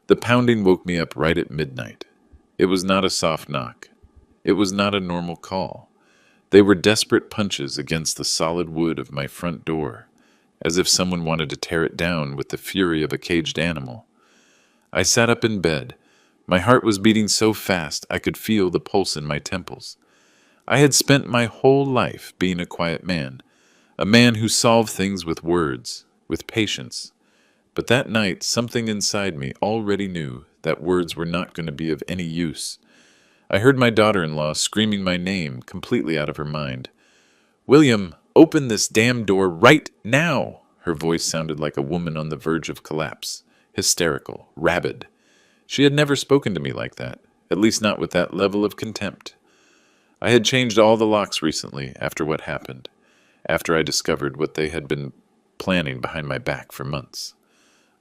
The pounding woke me up right at midnight. It was not a soft knock. It was not a normal call. They were desperate punches against the solid wood of my front door, as if someone wanted to tear it down with the fury of a caged animal. I sat up in bed. My heart was beating so fast I could feel the pulse in my temples. I had spent my whole life being a quiet man, a man who solved things with words, with patience. But that night, something inside me already knew that words were not going to be of any use. I heard my daughter-in-law screaming my name completely out of her mind. "William, open this damn door right now!" Her voice sounded like a woman on the verge of collapse, hysterical, rabid. She had never spoken to me like that, at least not with that level of contempt. I had changed all the locks recently after what happened, after I discovered what they had been planning behind my back for months.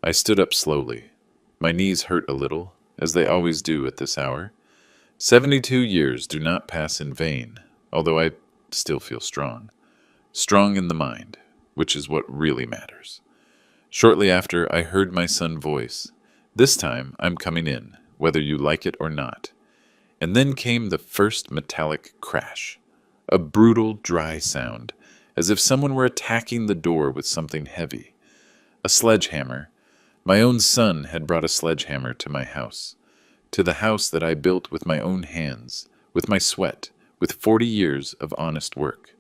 I stood up slowly. My knees hurt a little, as they always do at this hour. 72 years do not pass in vain, although I still feel strong. Strong in the mind, which is what really matters. Shortly after, I heard my son's voice. "This time, I'm coming in, whether you like it or not." And then came the first metallic crash. A brutal, dry sound, as if someone were attacking the door with something heavy. A sledgehammer. My own son had brought a sledgehammer to my house. To the house that I built with my own hands, with my sweat, with 40 years of honest work.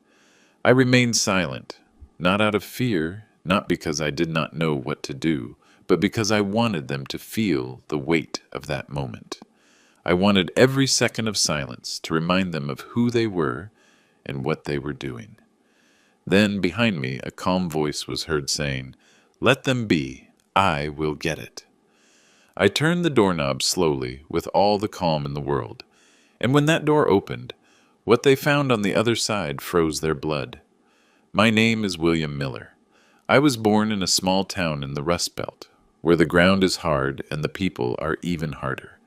I remained silent, not out of fear, not because I did not know what to do, but because I wanted them to feel the weight of that moment. I wanted every second of silence to remind them of who they were and what they were doing. Then, behind me, a calm voice was heard saying, "Let them be. I will get it." I turned the doorknob slowly, with all the calm in the world, and when that door opened, what they found on the other side froze their blood. My name is William Miller. I was born in a small town in the Rust Belt, where the ground is hard and the people are even harder.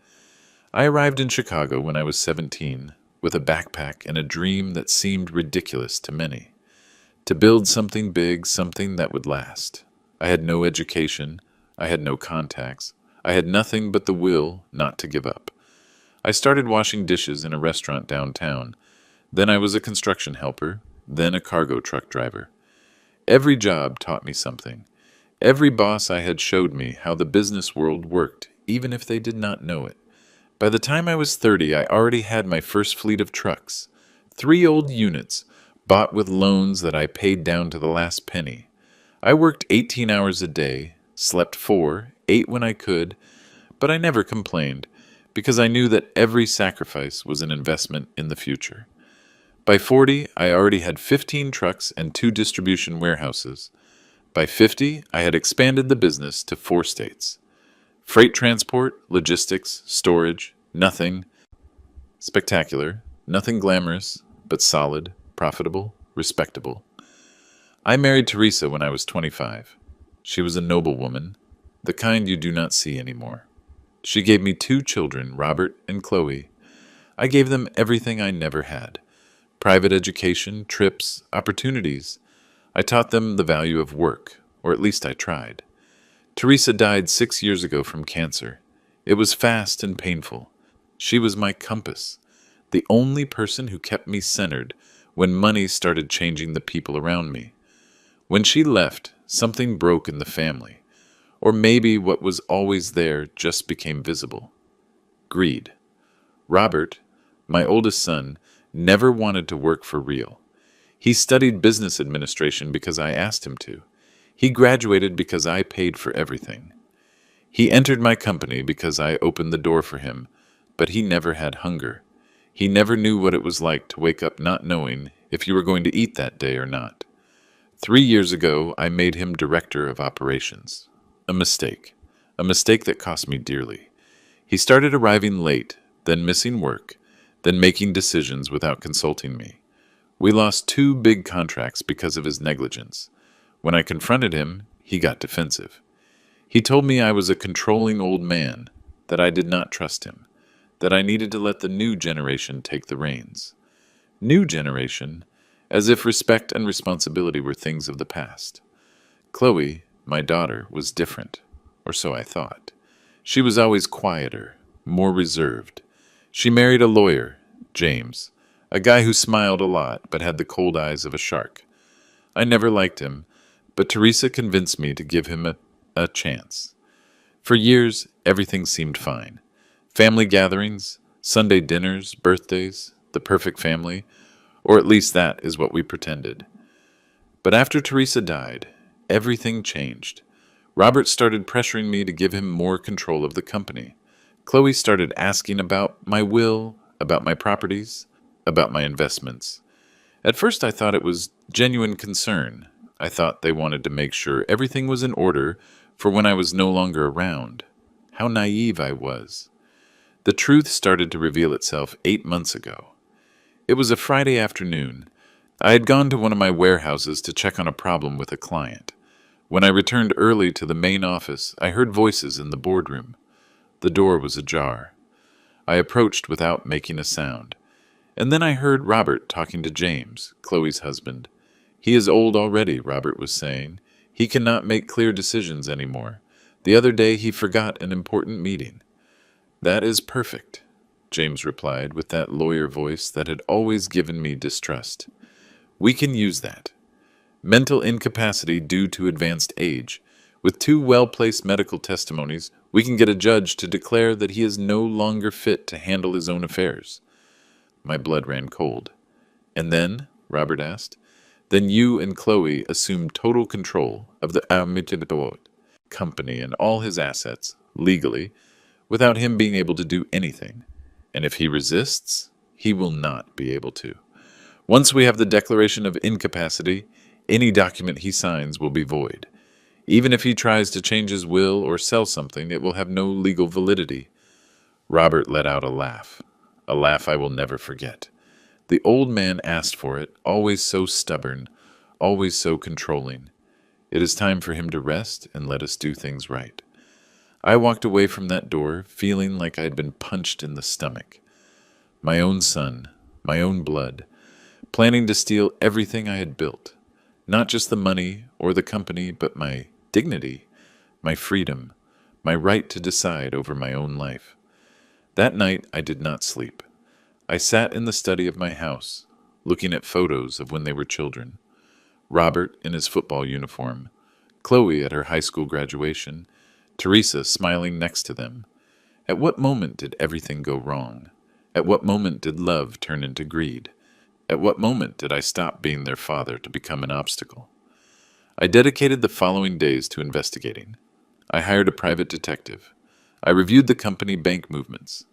I arrived in Chicago when I was 17, with a backpack and a dream that seemed ridiculous to many. To build something big, something that would last. I had no education. I had no contacts. I had nothing but the will not to give up. I started washing dishes in a restaurant downtown. Then I was a construction helper, then a cargo truck driver. Every job taught me something. Every boss I had showed me how the business world worked, even if they did not know it. By the time I was 30, I already had my first fleet of trucks. 3 old units, bought with loans that I paid down to the last penny. I worked 18 hours a day, slept 4, ate when I could, but I never complained, because I knew that every sacrifice was an investment in the future. By 40, I already had 15 trucks and 2 distribution warehouses. By 50, I had expanded the business to 4 states. Freight transport, logistics, storage, nothing spectacular, nothing glamorous, but solid, profitable, respectable. I married Teresa when I was 25. She was a noble woman, the kind you do not see anymore. She gave me 2 children, Robert and Chloe. I gave them everything I never had. Private education, trips, opportunities. I taught them the value of work, or at least I tried. Teresa died 6 years ago from cancer. It was fast and painful. She was my compass, the only person who kept me centered when money started changing the people around me. When she left, something broke in the family, or maybe what was always there just became visible. Greed. Robert, my oldest son, never wanted to work for real. He studied business administration because I asked him to. He graduated because I paid for everything. He entered my company because I opened the door for him, but he never had hunger. He never knew what it was like to wake up not knowing if you were going to eat that day or not. 3 years ago, I made him director of operations. A mistake that cost me dearly. He started arriving late, then missing work, then making decisions without consulting me. We lost 2 big contracts because of his negligence. When I confronted him, he got defensive. He told me I was a controlling old man, that I did not trust him, that I needed to let the new generation take the reins. New generation, as if respect and responsibility were things of the past. Chloe, my daughter, was different, or so I thought. She was always quieter, more reserved. She married a lawyer, James, a guy who smiled a lot but had the cold eyes of a shark. I never liked him, but Teresa convinced me to give him a chance. For years, everything seemed fine. Family gatherings, Sunday dinners, birthdays, the perfect family, or at least that is what we pretended. But after Teresa died, everything changed. Robert started pressuring me to give him more control of the company. Chloe started asking about my will, about my properties, about my investments. At first I thought it was genuine concern. I thought they wanted to make sure everything was in order for when I was no longer around. How naive I was. The truth started to reveal itself 8 months ago. It was a Friday afternoon. I had gone to one of my warehouses to check on a problem with a client. When I returned early to the main office, I heard voices in the boardroom. The door was ajar. I approached without making a sound. And then I heard Robert talking to James, Chloe's husband. He is old already, Robert was saying. He cannot make clear decisions anymore. The other day he forgot an important meeting. That is perfect, James replied with that lawyer voice that had always given me distrust. We can use that. Mental incapacity due to advanced age. With 2 well-placed medical testimonies, we can get a judge to declare that he is no longer fit to handle his own affairs. My blood ran cold. And then, Robert asked, then you and Chloe assume total control of the company and all his assets, legally, without him being able to do anything. And if he resists, he will not be able to. Once we have the declaration of incapacity, any document he signs will be void. Even if he tries to change his will or sell something, it will have no legal validity. Robert let out a laugh I will never forget. The old man asked for it, always so stubborn, always so controlling. It is time for him to rest and let us do things right. I walked away from that door, feeling like I had been punched in the stomach. My own son, my own blood, planning to steal everything I had built. Not just the money or the company, but my dignity, my freedom, my right to decide over my own life. That night I did not sleep. I sat in the study of my house, looking at photos of when they were children. Robert in his football uniform, Chloe at her high school graduation, Teresa smiling next to them. At what moment did everything go wrong? At what moment did love turn into greed? At what moment did I stop being their father to become an obstacle? I dedicated the following days to investigating. I hired a private detective. I reviewed the company bank movements.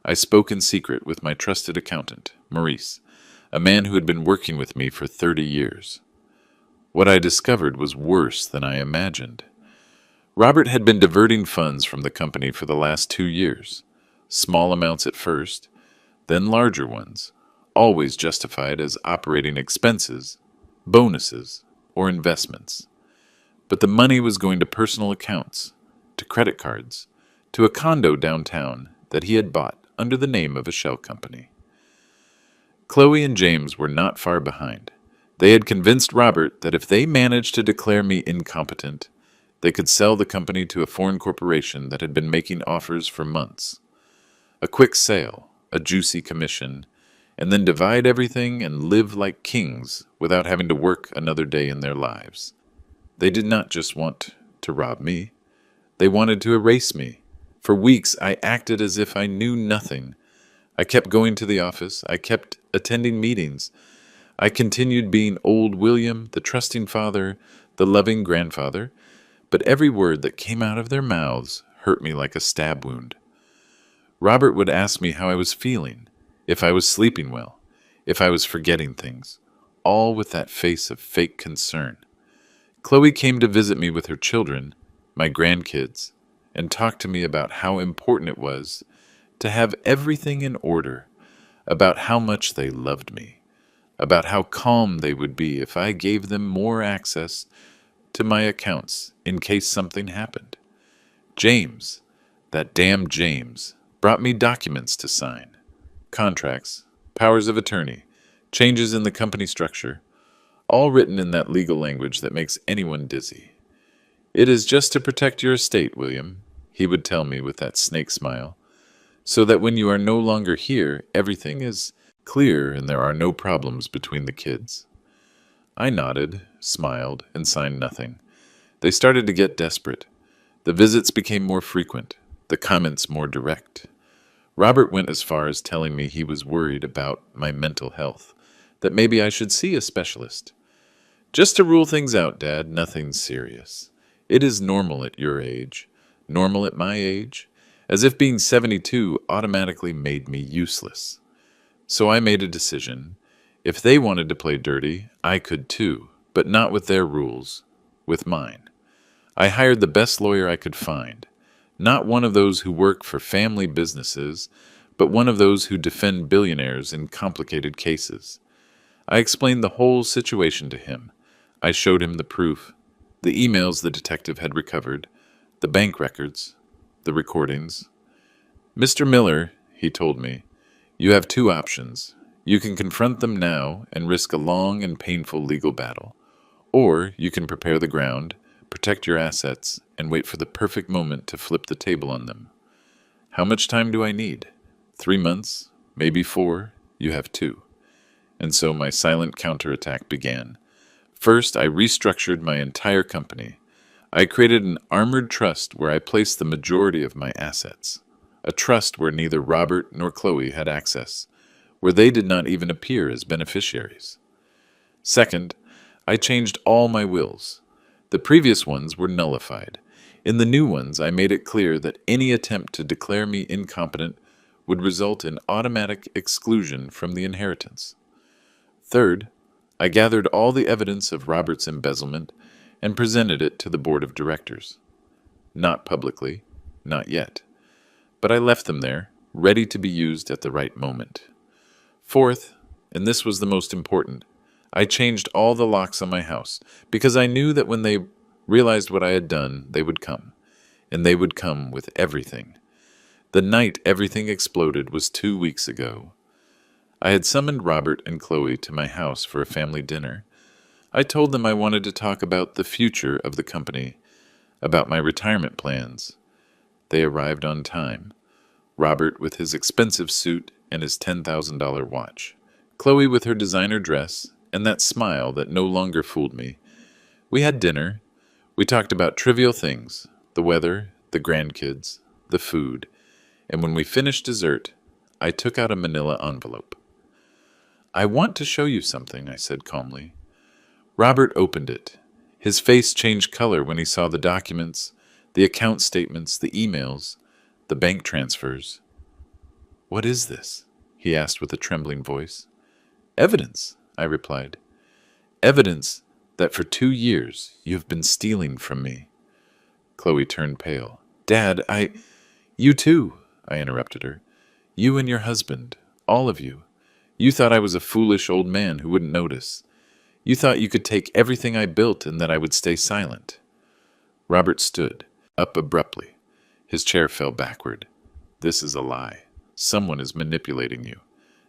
I spoke in secret with my trusted accountant, Maurice, a man who had been working with me for 30 years. What I discovered was worse than I imagined. Robert had been diverting funds from the company for the last 2 years. Small amounts at first, then larger ones, always justified as operating expenses, bonuses, or investments. But the money was going to personal accounts, to credit cards, to a condo downtown that he had bought under the name of a shell company. Chloe and James were not far behind. They had convinced Robert that if they managed to declare me incompetent, they could sell the company to a foreign corporation that had been making offers for months. A quick sale, a juicy commission, and then divide everything and live like kings without having to work another day in their lives. They did not just want to rob me. They wanted to erase me. For weeks, I acted as if I knew nothing. I kept going to the office. I kept attending meetings. I continued being old William, the trusting father, the loving grandfather, but every word that came out of their mouths hurt me like a stab wound. Robert would ask me how I was feeling, if I was sleeping well, if I was forgetting things, all with that face of fake concern. Chloe came to visit me with her children, my grandkids, and talked to me about how important it was to have everything in order, about how much they loved me, about how calm they would be if I gave them more access to my accounts in case something happened. James, that damn James, brought me documents to sign. Contracts, powers of attorney, changes in the company structure, all written in that legal language that makes anyone dizzy. It is just to protect your estate, William, he would tell me with that snake smile, so that when you are no longer here, everything is clear and there are no problems between the kids. I nodded, smiled, and signed nothing. They started to get desperate. The visits became more frequent, the comments more direct. Robert went as far as telling me he was worried about my mental health, that maybe I should see a specialist. Just to rule things out, Dad, nothing serious. It is normal at your age, normal at my age, as if being 72 automatically made me useless. So I made a decision. If they wanted to play dirty, I could too, but not with their rules, with mine. I hired the best lawyer I could find, not one of those who work for family businesses, but one of those who defend billionaires in complicated cases. I explained the whole situation to him. I showed him the proof, the emails the detective had recovered, the bank records, the recordings. Mr. Miller, he told me, you have two options. You can confront them now and risk a long and painful legal battle, or you can prepare the ground, protect your assets, and wait for the perfect moment to flip the table on them. How much time do I need? 3 months? Maybe 4? You have 2. And so my silent counterattack began. First, I restructured my entire company. I created an armored trust where I placed the majority of my assets. A trust where neither Robert nor Chloe had access, where they did not even appear as beneficiaries. Second, I changed all my wills. The previous ones were nullified. In the new ones, I made it clear that any attempt to declare me incompetent would result in automatic exclusion from the inheritance. Third, I gathered all the evidence of Robert's embezzlement and presented it to the board of directors. Not publicly, not yet. But I left them there, ready to be used at the right moment. Fourth, and this was the most important, I changed all the locks on my house, because I knew that when they realized what I had done, they would come. And they would come with everything. The night everything exploded was 2 weeks ago. I had summoned Robert and Chloe to my house for a family dinner. I told them I wanted to talk about the future of the company, about my retirement plans. They arrived on time. Robert with his expensive suit and his $10,000 watch. Chloe with her designer dress and that smile that no longer fooled me. We had dinner. We talked about trivial things, the weather, the grandkids, the food. And when we finished dessert, I took out a manila envelope. I want to show you something, I said calmly. Robert opened it. His face changed color when he saw the documents, the account statements, the emails, the bank transfers. What is this? He asked with a trembling voice. Evidence, I replied. Evidence that for 2 years you have been stealing from me. Chloe turned pale. Dad, You too, I interrupted her. You and your husband, all of you. You thought I was a foolish old man who wouldn't notice. You thought you could take everything I built and that I would stay silent. Robert stood up abruptly. His chair fell backward. This is a lie. Someone is manipulating you.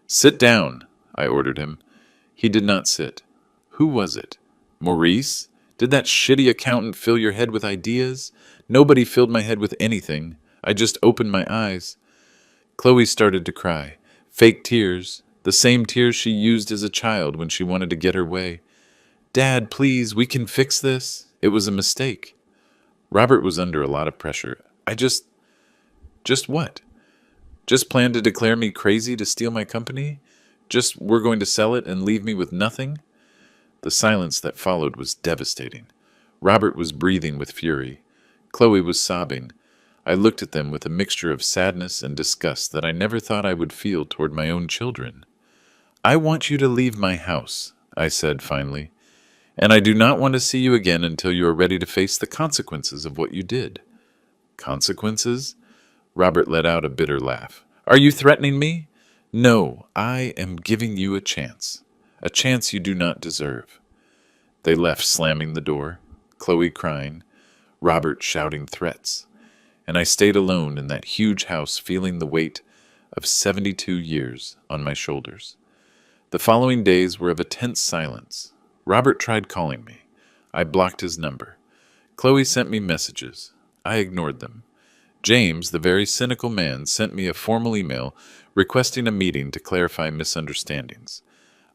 Sit down, I ordered him. He did not sit. Who was it? Maurice? Did that shitty accountant fill your head with ideas? Nobody filled my head with anything. I just opened my eyes. Chloe started to cry. Fake tears. The same tears she used as a child when she wanted to get her way. Dad, please, we can fix this. It was a mistake. Robert was under a lot of pressure. Just what? Just planned to declare me crazy to steal my company? Just we're going to sell it and leave me with nothing? The silence that followed was devastating. Robert was breathing with fury. Chloe was sobbing. I looked at them with a mixture of sadness and disgust that I never thought I would feel toward my own children. I want you to leave my house, I said finally, and I do not want to see you again until you are ready to face the consequences of what you did. Consequences? Robert let out a bitter laugh. Are you threatening me? No, I am giving you a chance you do not deserve. They left, slamming the door, Chloe crying, Robert shouting threats, and I stayed alone in that huge house feeling the weight of 72 years on my shoulders. The following days were of a tense silence. Robert tried calling me. I blocked his number. Chloe sent me messages. I ignored them. James, the very cynical man, sent me a formal email requesting a meeting to clarify misunderstandings.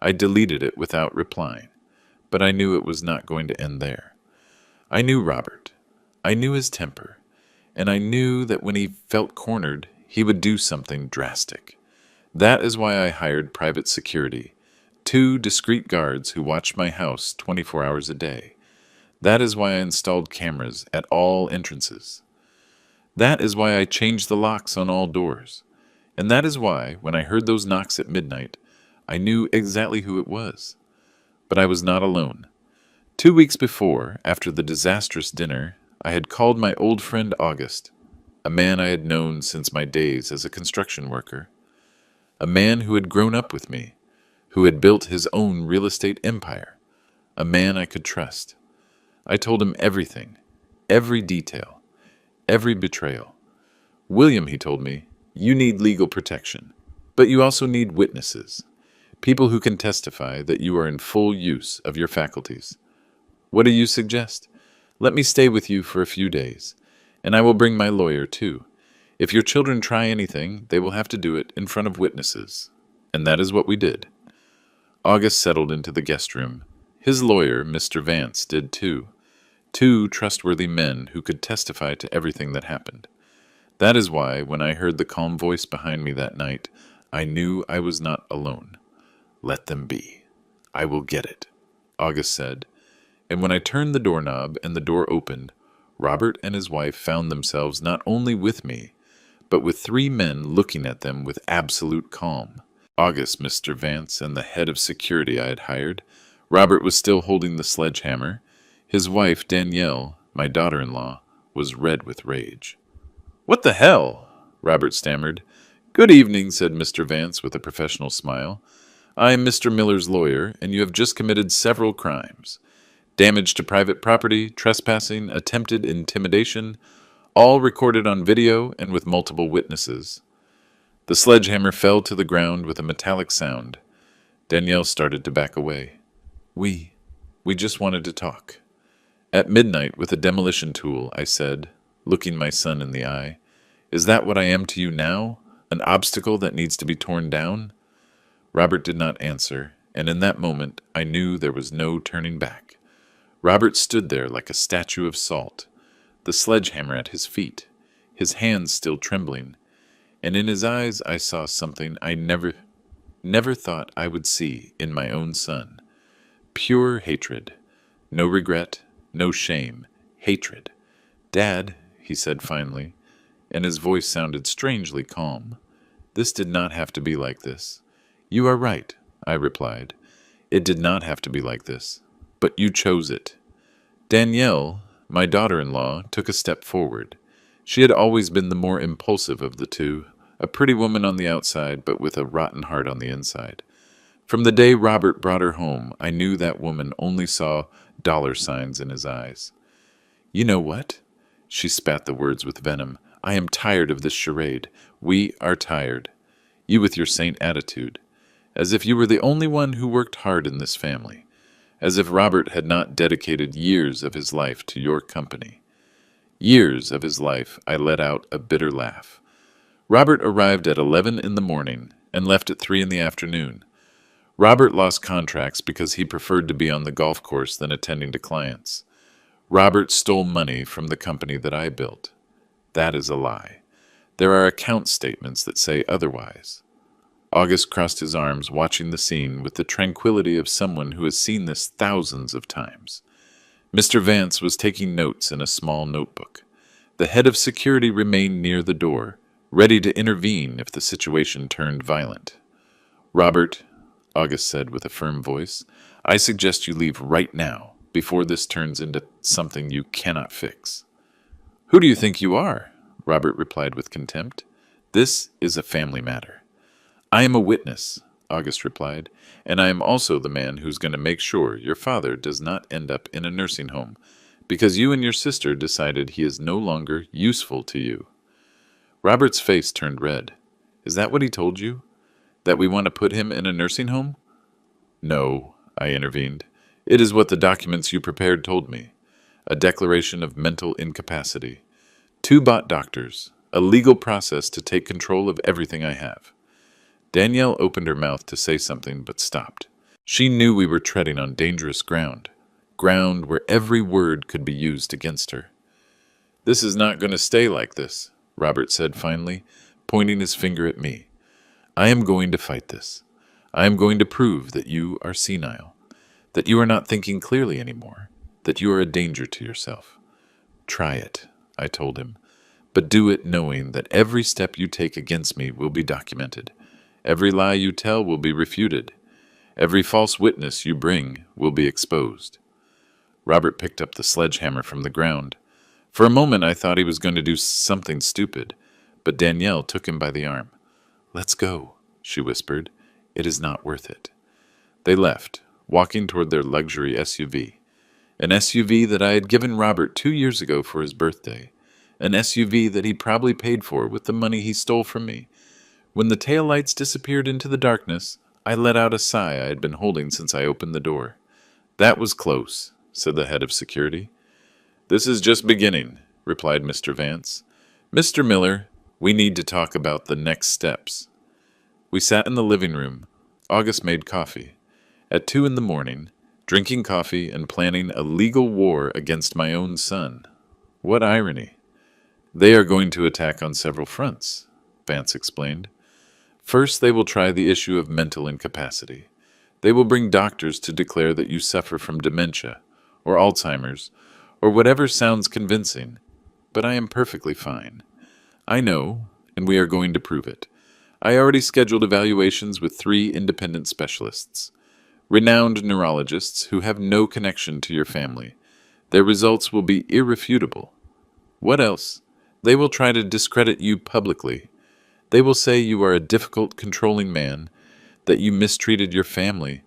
I deleted it without replying, but I knew it was not going to end there. I knew Robert. I knew his temper, and I knew that when he felt cornered, he would do something drastic. That is why I hired private security, 2 discreet guards who watched my house 24 hours a day. That is why I installed cameras at all entrances. That is why I changed the locks on all doors. And that is why, when I heard those knocks at midnight, I knew exactly who it was. But I was not alone. 2 weeks before, after the disastrous dinner, I had called my old friend August, a man I had known since my days as a construction worker, a man who had grown up with me, who had built his own real estate empire, a man I could trust. I told him everything, every detail, every betrayal. William, he told me, you need legal protection, but you also need witnesses, people who can testify that you are in full use of your faculties. What do you suggest? Let me stay with you for a few days, and I will bring my lawyer too. If your children try anything, they will have to do it in front of witnesses. And that is what we did. August settled into the guest room. His lawyer, Mr. Vance, did too. 2 trustworthy men who could testify to everything that happened. That is why, when I heard the calm voice behind me that night, I knew I was not alone. Let them be. I will get it, August said. And when I turned the doorknob and the door opened, Robert and his wife found themselves not only with me, but with 3 men looking at them with absolute calm. August, Mr. Vance, and the head of security I had hired. Robert was still holding the sledgehammer. His wife, Danielle, my daughter-in-law, was red with rage. "What the hell?" Robert stammered. "Good evening," said Mr. Vance with a professional smile. "I am Mr. Miller's lawyer, and you have just committed several crimes. Damage to private property, trespassing, attempted intimidation, all recorded on video and with multiple witnesses." The sledgehammer fell to the ground with a metallic sound. Danielle started to back away. We just wanted to talk. At midnight, with a demolition tool, I said, looking my son in the eye, "Is that what I am to you now? An obstacle that needs to be torn down?" Robert did not answer, and in that moment I knew there was no turning back. Robert stood there like a statue of salt, the sledgehammer at his feet, his hands still trembling, and in his eyes I saw something I never thought I would see in my own son. Pure hatred. No regret, no shame. Hatred. "Dad," he said finally, and his voice sounded strangely calm. "This did not have to be like this." "You are right," I replied. "It did not have to be like this. But you chose it." Danielle, my daughter-in-law, took a step forward. She had always been the more impulsive of the 2, a pretty woman on the outside, but with a rotten heart on the inside. From the day Robert brought her home, I knew that woman only saw dollar signs in his eyes. "You know what?" She spat the words with venom. "I am tired of this charade. We are tired. You with your saint attitude. As if you were the only one who worked hard in this family. As if Robert had not dedicated years of his life to your company." Years of his life, I let out a bitter laugh. Robert arrived at 11 in the morning and left at 3 in the afternoon. Robert lost contracts because he preferred to be on the golf course than attending to clients. Robert stole money from the company that I built. That is a lie. There are account statements that say otherwise. August crossed his arms, watching the scene with the tranquility of someone who has seen this thousands of times. Mr. Vance was taking notes in a small notebook. The head of security remained near the door, ready to intervene if the situation turned violent. "Robert," August said with a firm voice, "I suggest you leave right now, before this turns into something you cannot fix." "Who do you think you are?" Robert replied with contempt. "This is a family matter." "I am a witness," August replied, "and I am also the man who's going to make sure your father does not end up in a nursing home, because you and your sister decided he is no longer useful to you." Robert's face turned red. "Is that what he told you? That we want to put him in a nursing home?" "No," I intervened. "It is what the documents you prepared told me. A declaration of mental incapacity. 2 bought doctors, a legal process to take control of everything I have. Danielle opened her mouth to say something but stopped. She knew we were treading on dangerous ground, ground where every word could be used against her. "This is not going to stay like this," Robert said finally, pointing his finger at me. "I am going to fight this. I am going to prove that you are senile, that you are not thinking clearly anymore, that you are a danger to yourself. Try it," I told him, "but do it knowing that every step you take against me will be documented. Every lie you tell will be refuted. Every false witness you bring will be exposed." Robert picked up the sledgehammer from the ground. For a moment I thought he was going to do something stupid, but Danielle took him by the arm. "Let's go," she whispered. "It is not worth it." They left, walking toward their luxury SUV. An SUV that I had given Robert 2 years ago for his birthday. An SUV that he probably paid for with the money he stole from me. When the taillights disappeared into the darkness, I let out a sigh I had been holding since I opened the door. "That was close," said the head of security. "This is just beginning," replied Mr. Vance. "Mr. Miller, we need to talk about the next steps." We sat in the living room. August made coffee. At 2 in the morning, drinking coffee and planning a legal war against my own son. What irony. "They are going to attack on several fronts," Vance explained. "First, they will try the issue of mental incapacity. They will bring doctors to declare that you suffer from dementia, or Alzheimer's, or whatever sounds convincing. But I am perfectly fine. I know, and we are going to prove it. I already scheduled evaluations with 3 independent specialists, renowned neurologists who have no connection to your family. Their results will be irrefutable. What else? They will try to discredit you publicly. They will say you are a difficult, controlling man, that you mistreated your family.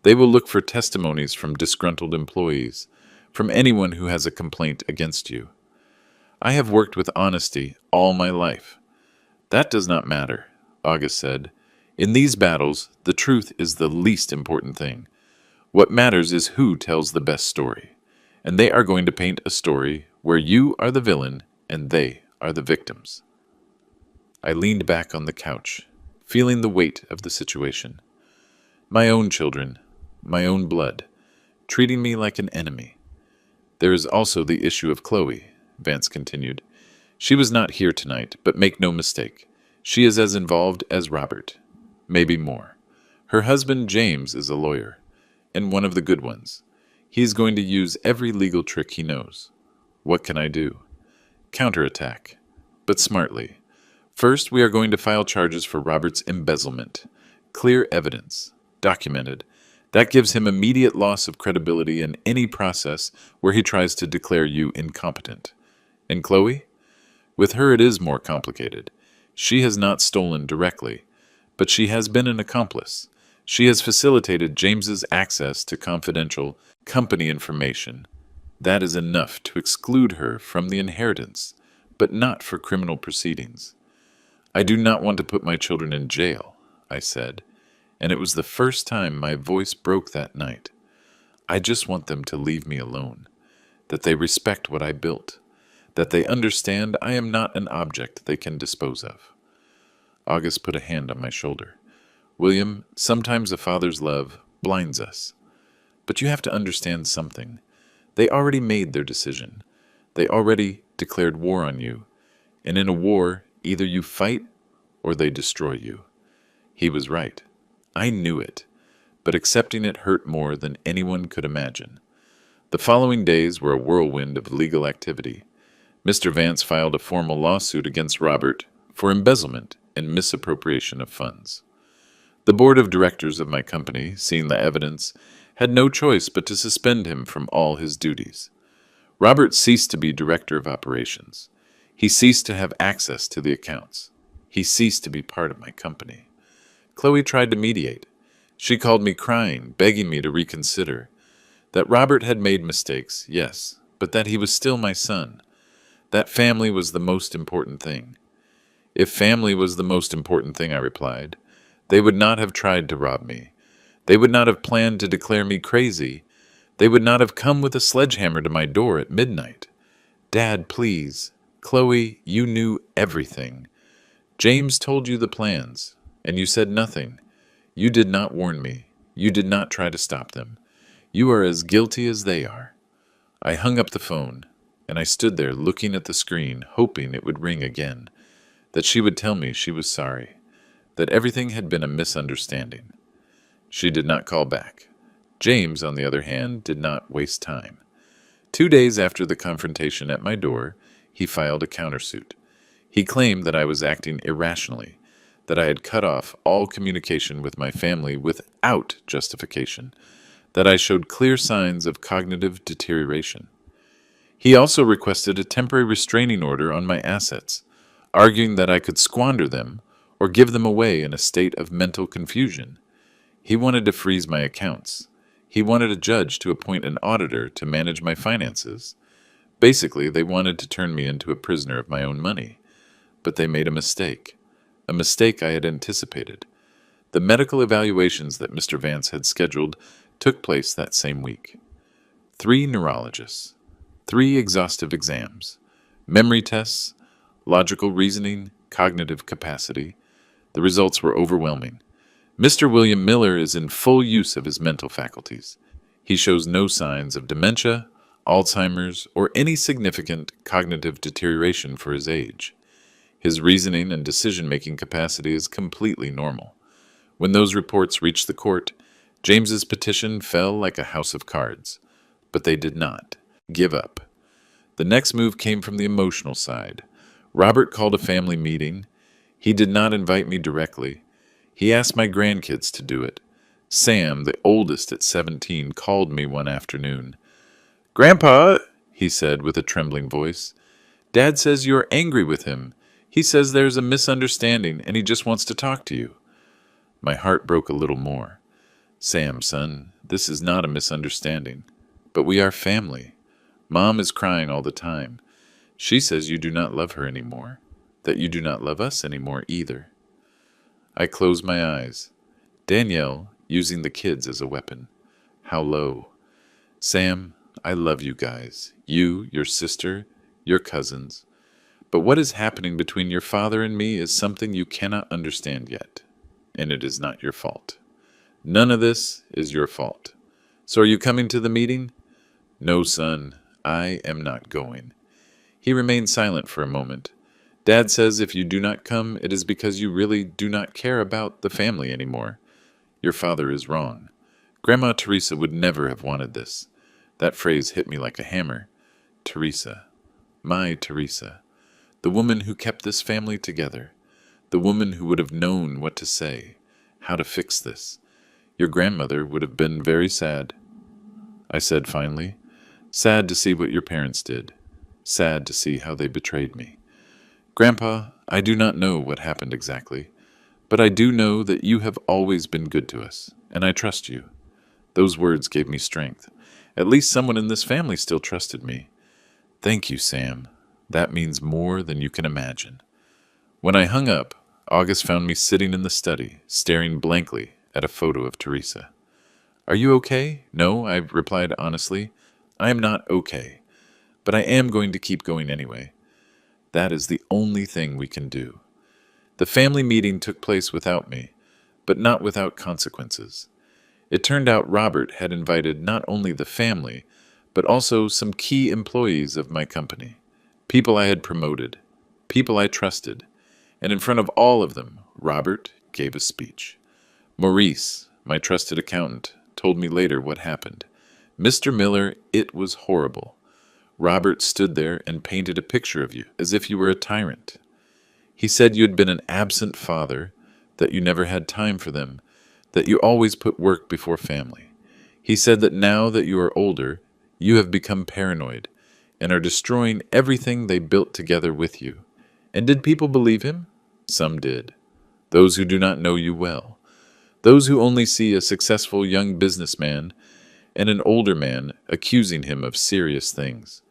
They will look for testimonies from disgruntled employees, from anyone who has a complaint against you. I have worked with honesty all my life. That does not matter," August said. "In these battles, the truth is the least important thing. What matters is who tells the best story. And they are going to paint a story where you are the villain and they are the victims." I leaned back on the couch, feeling the weight of the situation. My own children, my own blood, treating me like an enemy. "There is also the issue of Chloe," Vance continued. "She was not here tonight, but make no mistake. She is as involved as Robert, maybe more. Her husband, James, is a lawyer, and one of the good ones. He is going to use every legal trick he knows. What can I do? Counterattack, but smartly. First, we are going to file charges for Robert's embezzlement. Clear evidence, documented. That gives him immediate loss of credibility in any process where he tries to declare you incompetent. And Chloe? With her it is more complicated. She has not stolen directly, but she has been an accomplice. She has facilitated James's access to confidential company information. That is enough to exclude her from the inheritance, but not for criminal proceedings. "I do not want to put my children in jail," I said, and it was the first time my voice broke that night. "I just want them to leave me alone, that they respect what I built, that they understand I am not an object they can dispose of." August put a hand on my shoulder. "William, sometimes a father's love blinds us. But you have to understand something. They already made their decision. They already declared war on you. And in a war, either you fight or they destroy you." He was right. I knew it, but accepting it hurt more than anyone could imagine. The following days were a whirlwind of legal activity. Mr. Vance filed a formal lawsuit against Robert for embezzlement and misappropriation of funds. The board of directors of my company, seeing the evidence, had no choice but to suspend him from all his duties. Robert ceased to be director of operations. He ceased to have access to the accounts. He ceased to be part of my company. Chloe tried to mediate. She called me crying, begging me to reconsider. That Robert had made mistakes, yes, but that he was still my son. That family was the most important thing. If family was the most important thing, I replied, they would not have tried to rob me. They would not have planned to declare me crazy. They would not have come with a sledgehammer to my door at midnight. Dad, please, Chloe, you knew everything. James told you the plans, and you said nothing. You did not warn me. You did not try to stop them. You are as guilty as they are. I hung up the phone, and I stood there looking at the screen, hoping it would ring again, that she would tell me she was sorry, that everything had been a misunderstanding. She did not call back. James, on the other hand, did not waste time. 2 days after the confrontation at my door, he filed a countersuit. He claimed that I was acting irrationally, that I had cut off all communication with my family without justification, that I showed clear signs of cognitive deterioration. He also requested a temporary restraining order on my assets, arguing that I could squander them or give them away in a state of mental confusion. He wanted to freeze my accounts. He wanted a judge to appoint an auditor to manage my finances. Basically, they wanted to turn me into a prisoner of my own money. But they made a mistake I had anticipated. The medical evaluations that Mr. Vance had scheduled took place that same week. 3 neurologists, 3 exhaustive exams, memory tests, logical reasoning, cognitive capacity. The results were overwhelming. Mr. William Miller is in full use of his mental faculties. He shows no signs of dementia, Alzheimer's, or any significant cognitive deterioration for his age. His reasoning and decision-making capacity is completely normal. When those reports reached the court, James's petition fell like a house of cards. But they did not give up. The next move came from the emotional side. Robert called a family meeting. He did not invite me directly. He asked my grandkids to do it. Sam, the oldest at 17, called me one afternoon. "Grandpa," he said with a trembling voice, "Dad says you're angry with him. He says there's a misunderstanding and he just wants to talk to you." My heart broke a little more. "Sam, son, this is not a misunderstanding. But we are family. Mom is crying all the time. She says you do not love her anymore, that you do not love us anymore either." I closed my eyes. Danielle, using the kids as a weapon. How low. "Sam, I love you guys. You, your sister, your cousins. But what is happening between your father and me is something you cannot understand yet. And it is not your fault. None of this is your fault. So are you coming to the meeting?" "No, son, I am not going." He remained silent for a moment. "Dad says if you do not come, it is because you really do not care about the family anymore. Your father is wrong. Grandma Teresa would never have wanted this." That phrase hit me like a hammer. Teresa. My Teresa. The woman who kept this family together. The woman who would have known what to say, how to fix this. Your grandmother would have been very sad. I said finally, "Sad to see what your parents did. Sad to see how they betrayed me. Grandpa, I do not know what happened exactly, but I do know that you have always been good to us, and I trust you." Those words gave me strength. At least someone in this family still trusted me. "Thank you, Sam. That means more than you can imagine." When I hung up, August found me sitting in the study, staring blankly at a photo of Teresa. "Are you okay?" "No," I replied honestly. "I am not okay, but I am going to keep going anyway. That is the only thing we can do." The family meeting took place without me, but not without consequences. It turned out Robert had invited not only the family, but also some key employees of my company, people I had promoted, people I trusted, and in front of all of them, Robert gave a speech. Maurice, my trusted accountant, told me later what happened. "Mr. Miller, it was horrible. Robert stood there and painted a picture of you, as if you were a tyrant. He said you had been an absent father, that you never had time for them, that you always put work before family. He said that now that you are older, you have become paranoid and are destroying everything they built together with you." And did people believe him? Some did. Those who do not know you well. Those who only see a successful young businessman and an older man accusing him of serious things.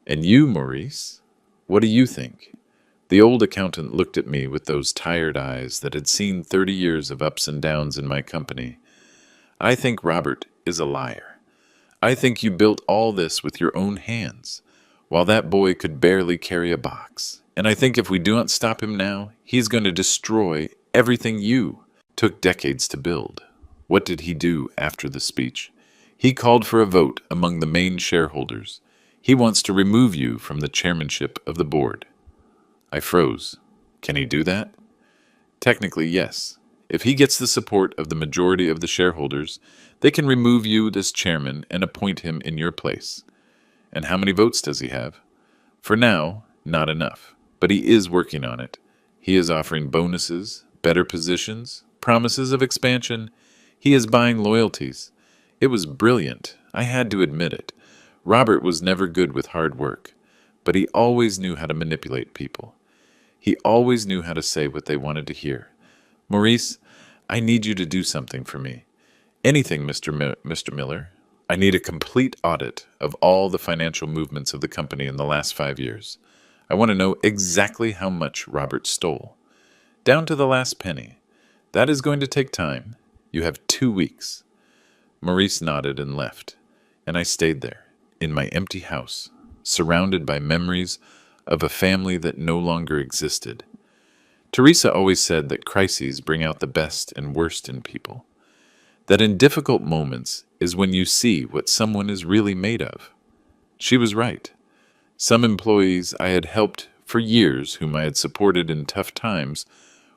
And you, Maurice, what do you think? The old accountant looked at me with those tired eyes that had seen 30 years of ups and downs in my company. "I think Robert is a liar. I think you built all this with your own hands. while that boy could barely carry a box. And I think if we do not stop him now, he's going to destroy everything you took decades to build. What did he do after the speech? He called for a vote among the main shareholders. He wants to remove you from the chairmanship of the board. I froze. Can he do that? Technically, yes. If he gets the support of the majority of the shareholders, they can remove you as chairman and appoint him in your place. And how many votes does he have? For now, not enough. But he is working on it. He is offering bonuses, better positions, promises of expansion. He is buying loyalties. It was brilliant. I had to admit it. Robert was never good with hard work, but he always knew how to manipulate people. He always knew how to say what they wanted to hear. Maurice, I need you to do something for me. Anything, Mr. Miller. I need a complete audit of all the financial movements of the company in the last 5 years. I want to know exactly how much Robert stole. Down to the last penny. That is going to take time. You have 2 weeks. Maurice nodded and left, and I stayed there, in my empty house, surrounded by memories of a family that no longer existed. Teresa always said that crises bring out the best and worst in people. That in difficult moments is when you see what someone is really made of. She was right. Some employees I had helped for years, whom I had supported in tough times,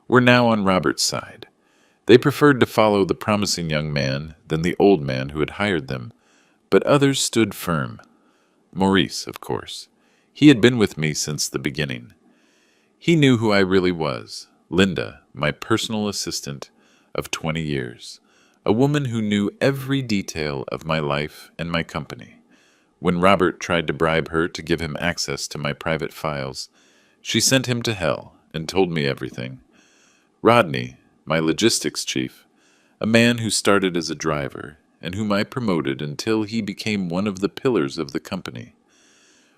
were now on Robert's side. They preferred to follow the promising young man than the old man who had hired them, but others stood firm. Maurice, of course. He had been with me since the beginning. He knew who I really was, Linda, my personal assistant of 20 years, a woman who knew every detail of my life and my company. When Robert tried to bribe her to give him access to my private files, she sent him to hell and told me everything. Rodney, my logistics chief, a man who started as a driver and whom I promoted until he became one of the pillars of the company.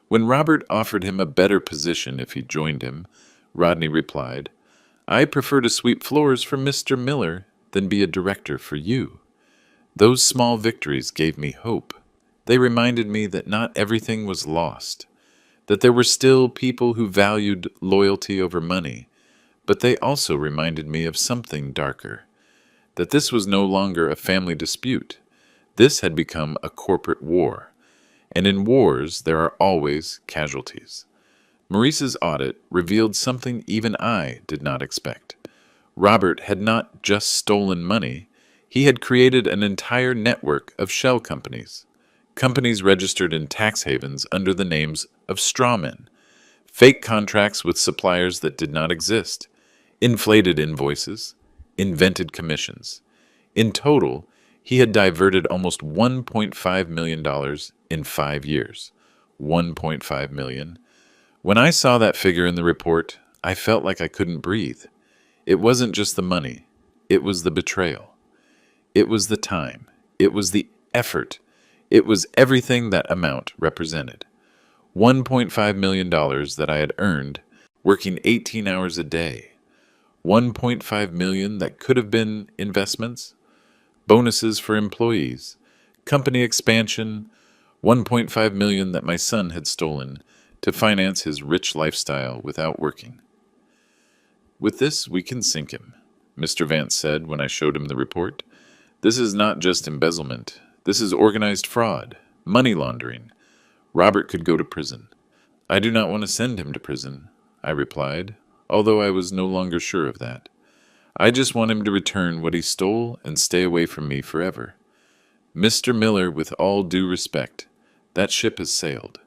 When Robert offered him a better position if he joined him, Rodney replied, "I prefer to sweep floors for Mr. Miller than be a director for you." Those small victories gave me hope. They reminded me that not everything was lost, that there were still people who valued loyalty over money, but they also reminded me of something darker, that this was no longer a family dispute. This had become a corporate war, and in wars there are always casualties. Maurice's audit revealed something even I did not expect. Robert had not just stolen money, he had created an entire network of shell companies. Companies registered in tax havens under the names of strawmen, fake contracts with suppliers that did not exist, inflated invoices, invented commissions. In total, he had diverted almost $1.5 million in 5 years. $1.5 million. When I saw that figure in the report, I felt like I couldn't breathe. It wasn't just the money. It was the betrayal. It was the time. It was the effort. It was everything that amount represented. $1.5 million that I had earned working 18 hours a day. $1.5 million that could have been investments, bonuses for employees, company expansion, $1.5 million that my son had stolen to finance his rich lifestyle without working. "With this, we can sink him," Mr. Vance said when I showed him the report. "This is not just embezzlement. This is organized fraud, money laundering. Robert could go to prison." "I do not want to send him to prison," I replied, although I was no longer sure of that. "I just want him to return what he stole and stay away from me forever. Mr. Miller, with all due respect, that ship has sailed.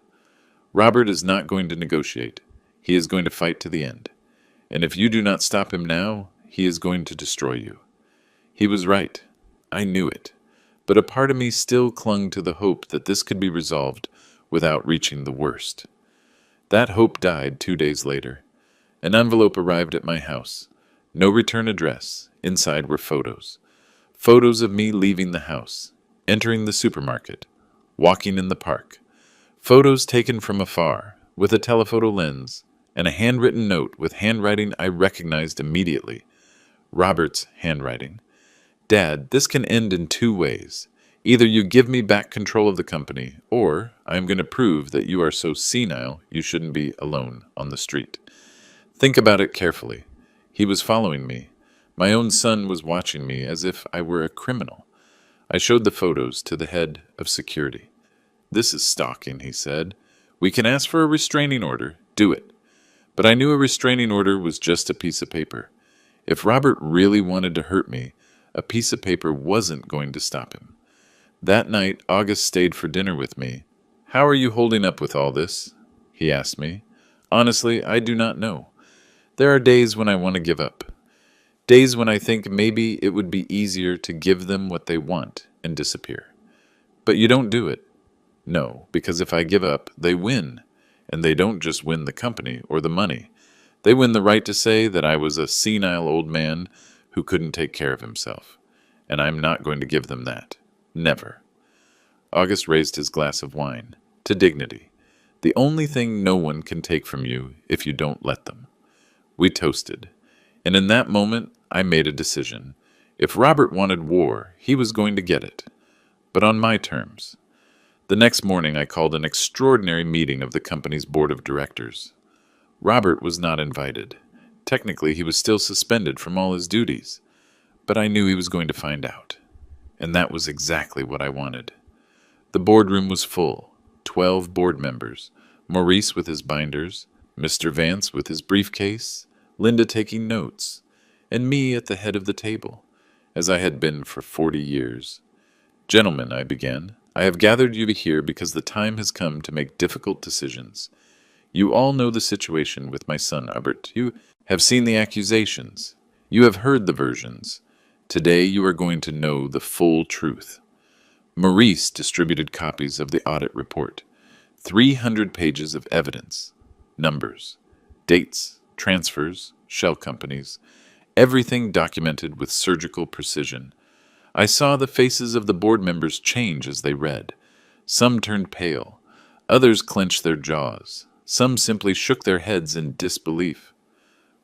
Robert is not going to negotiate. He is going to fight to the end. And if you do not stop him now, he is going to destroy you." He was right. I knew it. But a part of me still clung to the hope that this could be resolved without reaching the worst. That hope died 2 days later. An envelope arrived at my house. No return address. Inside were photos. Photos of me leaving the house, entering the supermarket, walking in the park. Photos taken from afar, with a telephoto lens, and a handwritten note with handwriting I recognized immediately. Robert's handwriting. "Dad, this can end in 2 ways. Either you give me back control of the company, or I am going to prove that you are so senile you shouldn't be alone on the street. Think about it carefully. He was following me. My own son was watching me as if I were a criminal. I showed the photos to the head of security. This is stalking, he said. We can ask for a restraining order. Do it. But I knew a restraining order was just a piece of paper. If Robert really wanted to hurt me, a piece of paper wasn't going to stop him. That night, August stayed for dinner with me. How are you holding up with all this? He asked me. Honestly, I do not know. There are days when I want to give up. Days when I think maybe it would be easier to give them what they want and disappear. But you don't do it. No, because if I give up, they win. And they don't just win the company or the money. They win the right to say that I was a senile old man who couldn't take care of himself. And I'm not going to give them that. Never. August raised his glass of wine. To dignity. The only thing no one can take from you if you don't let them. We toasted. And in that moment, I made a decision. If Robert wanted war, he was going to get it. But on my terms. The next morning, I called an extraordinary meeting of the company's board of directors. Robert was not invited. Technically, he was still suspended from all his duties. But I knew he was going to find out. And that was exactly what I wanted. The boardroom was full. 12 board members. Maurice with his binders, Mr. Vance with his briefcase, Linda taking notes, and me at the head of the table, as I had been for 40 years. Gentlemen, I began, I have gathered you here because the time has come to make difficult decisions. You all know the situation with my son, Albert. You have seen the accusations. You have heard the versions. Today you are going to know the full truth. Maurice distributed copies of the audit report. 300 pages of evidence. Numbers. Dates. Transfers. Shell companies. Everything documented with surgical precision. I saw the faces of the board members change as they read. Some turned pale. Others clenched their jaws. Some simply shook their heads in disbelief.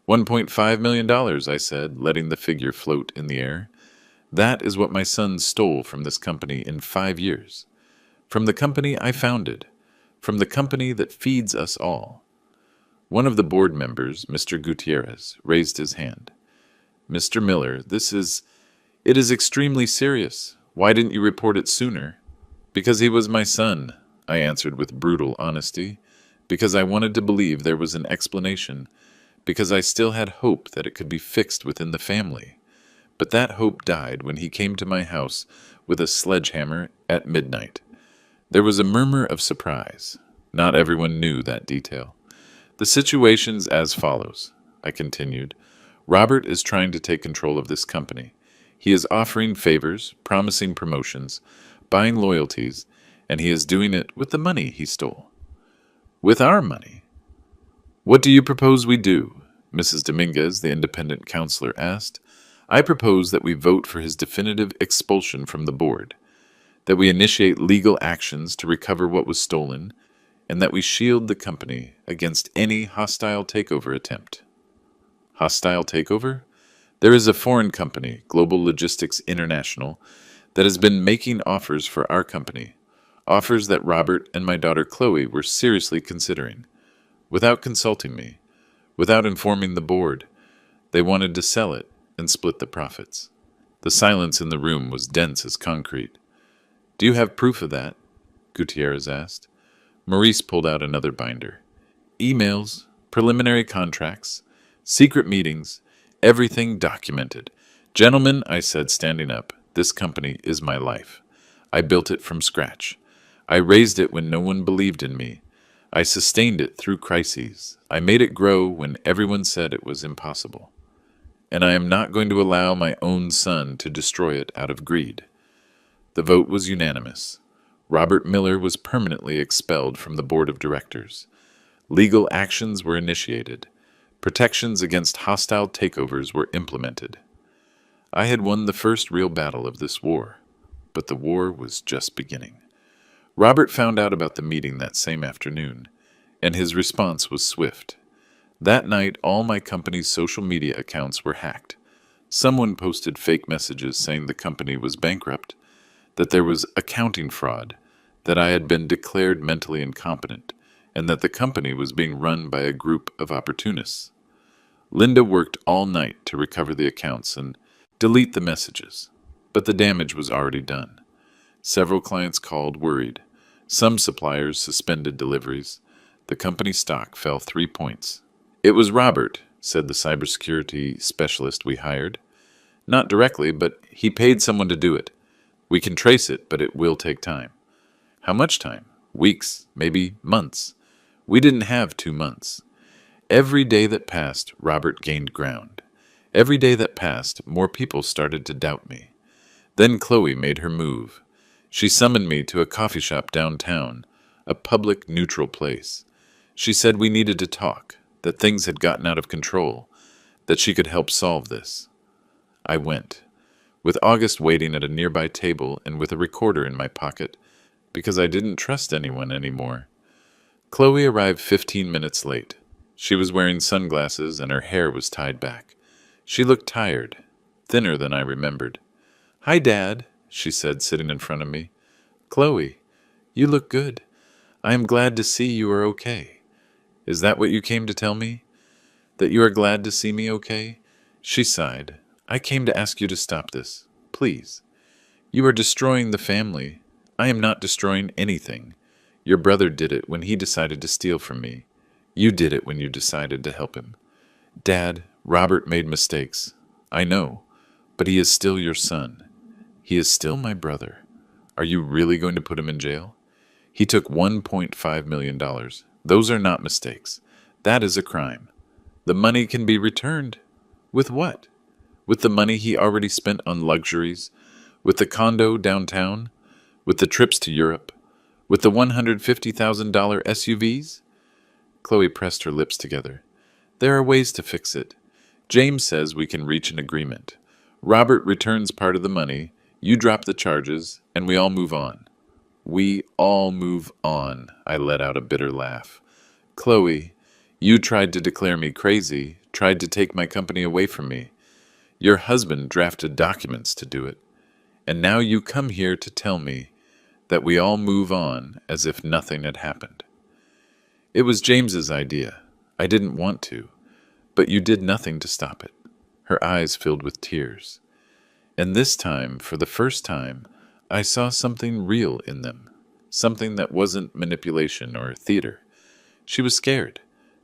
$1.5 million, I said, letting the figure float in the air. That is what my son stole from this company in 5 years. From the company I founded. From the company that feeds us all. One of the board members, Mr. Gutierrez, raised his hand. Mr. Miller, it is extremely serious. Why didn't you report it sooner? Because he was my son, I answered with brutal honesty. Because I wanted to believe there was an explanation. Because I still had hope that it could be fixed within the family. But that hope died when he came to my house with a sledgehammer at midnight. There was a murmur of surprise. Not everyone knew that detail. The situation's as follows, I continued. Robert is trying to take control of this company. He is offering favors, promising promotions, buying loyalties, and he is doing it with the money he stole. With our money. What do you propose we do? Mrs. Dominguez, the independent counselor, asked. I propose that we vote for his definitive expulsion from the board, that we initiate legal actions to recover what was stolen, and that we shield the company against any hostile takeover attempt. Hostile takeover? There is a foreign company, Global Logistics International, that has been making offers for our company, offers that Robert and my daughter Chloe were seriously considering. Without consulting me, without informing the board, they wanted to sell it and split the profits. The silence in the room was dense as concrete. Do you have proof of that? Gutierrez asked. Maurice pulled out another binder. Emails, preliminary contracts, secret meetings, everything documented. Gentlemen, I said, standing up, this company is my life. I built it from scratch. I raised it when no one believed in me. I sustained it through crises. I made it grow when everyone said it was impossible. And I am not going to allow my own son to destroy it out of greed. The vote was unanimous. Robert Miller was permanently expelled from the board of directors. Legal actions were initiated. Protections against hostile takeovers were implemented. I had won the first real battle of this war, but the war was just beginning. Robert found out about the meeting that same afternoon, and his response was swift. That night, all my company's social media accounts were hacked. Someone posted fake messages saying the company was bankrupt. that there was accounting fraud, that I had been declared mentally incompetent, and that the company was being run by a group of opportunists. Linda worked all night to recover the accounts and delete the messages, but the damage was already done. Several clients called worried. Some suppliers suspended deliveries. The company stock fell 3 points. "It was Robert," said the cybersecurity specialist we hired. "Not directly, but he paid someone to do it. We can trace it, but it will take time." "How much time?" "Weeks, maybe months." We didn't have 2 months. Every day that passed, Robert gained ground. Every day that passed, more people started to doubt me. Then Chloe made her move. She summoned me to a coffee shop downtown, a public, neutral place. She said we needed to talk, that things had gotten out of control, that she could help solve this. I went, with August waiting at a nearby table and with a recorder in my pocket, because I didn't trust anyone anymore. Chloe arrived 15 minutes late. She was wearing sunglasses and her hair was tied back. She looked tired, thinner than I remembered. "Hi, Dad," she said, sitting in front of me. "Chloe, you look good. I am glad to see you are okay." "Is that what you came to tell me? That you are glad to see me okay?" She sighed. "I came to ask you to stop this. Please. You are destroying the family. I am not destroying anything. Your brother did it when he decided to steal from me. You did it when you decided to help him. Dad, Robert made mistakes. I know. But he is still your son. He is still my brother. Are you really going to put him in jail? He took $1.5 million. Those are not mistakes. That is a crime. The money can be returned. With what? With the money he already spent on luxuries? With the condo downtown? With the trips to Europe? With the $150,000 SUVs? Chloe pressed her lips together. There are ways to fix it. James says we can reach an agreement. Robert returns part of the money, you drop the charges, and we all move on. We all move on, I let out a bitter laugh. Chloe, you tried to declare me crazy, tried to take my company away from me. Your husband drafted documents to do it. And now you come here to tell me that we all move on as if nothing had happened. It was James's idea. I didn't want to, but you did nothing to stop it. Her eyes filled with tears. And this time, for the first time, I saw something real in them, something that wasn't manipulation or theater. She was scared.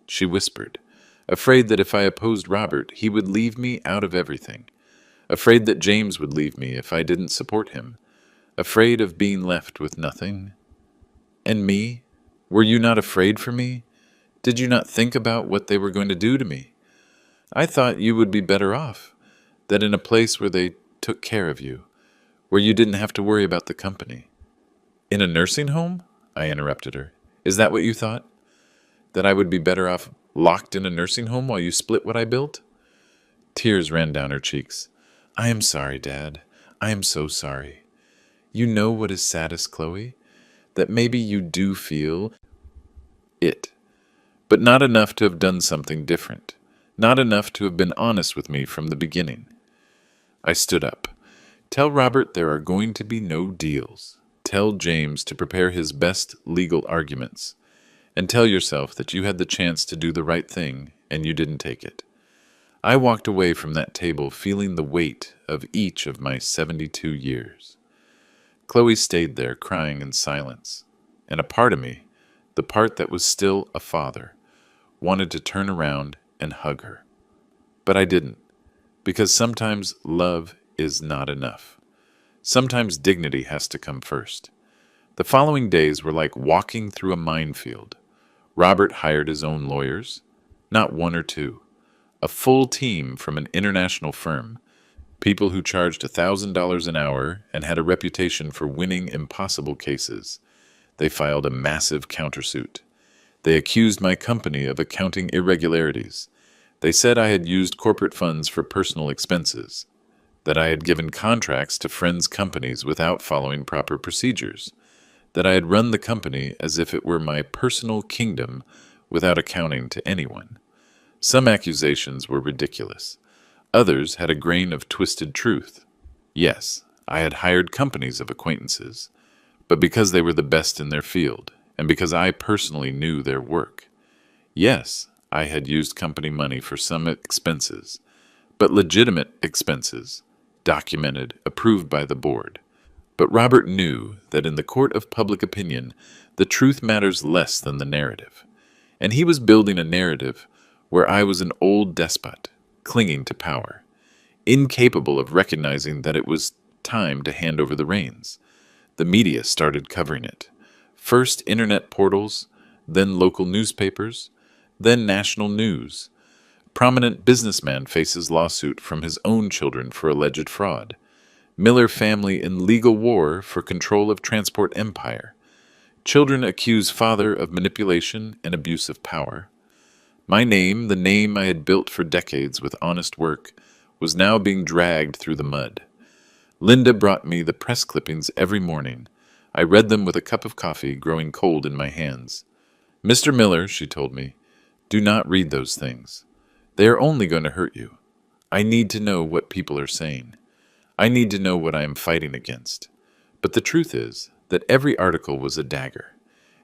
She whispered, afraid that if I opposed Robert, he would leave me out of everything, afraid that James would leave me if I didn't support him, afraid of being left with nothing. And me? Were you not afraid for me? Did you not think about what they were going to do to me? I thought you would be better off, that in a place where they took care of you, where you didn't have to worry about the company. In a nursing home? I interrupted her. Is that what you thought? That I would be better off locked in a nursing home while you split what I built? Tears ran down her cheeks. I am sorry, Dad. I am so sorry. You know what is saddest, Chloe? That maybe you do feel it, but not enough to have done something different, not enough to have been honest with me from the beginning. I stood up. Tell Robert there are going to be no deals. Tell James to prepare his best legal arguments. And tell yourself that you had the chance to do the right thing and you didn't take it. I walked away from that table feeling the weight of each of my 72 years. Chloe stayed there crying in silence, and a part of me, the part that was still a father, wanted to turn around and hug her. But I didn't, because sometimes love is not enough. Sometimes dignity has to come first. The following days were like walking through a minefield. Robert hired his own lawyers, not one or two, a full team from an international firm, people who charged $1,000 an hour and had a reputation for winning impossible cases. They filed a massive countersuit. They accused my company of accounting irregularities. They said I had used corporate funds for personal expenses, that I had given contracts to friends' companies without following proper procedures, that I had run the company as if it were my personal kingdom without accounting to anyone. Some accusations were ridiculous. Others had a grain of twisted truth. Yes, I had hired companies of acquaintances, but because they were the best in their field, and because I personally knew their work. Yes, I had used company money for some expenses, but legitimate expenses, documented, approved by the board. But Robert knew that in the court of public opinion, the truth matters less than the narrative. And he was building a narrative where I was an old despot, clinging to power, incapable of recognizing that it was time to hand over the reins. The media started covering it. First internet portals, then local newspapers, then national news. Prominent businessman faces lawsuit from his own children for alleged fraud. Miller family in legal war for control of transport empire. Children accuse father of manipulation and abuse of power. My name, the name I had built for decades with honest work, was now being dragged through the mud. Linda brought me the press clippings every morning. I read them with a cup of coffee growing cold in my hands. Mr. Miller, she told me, do not read those things. They are only going to hurt you. I need to know what people are saying. I need to know what I am fighting against. But the truth is that every article was a dagger.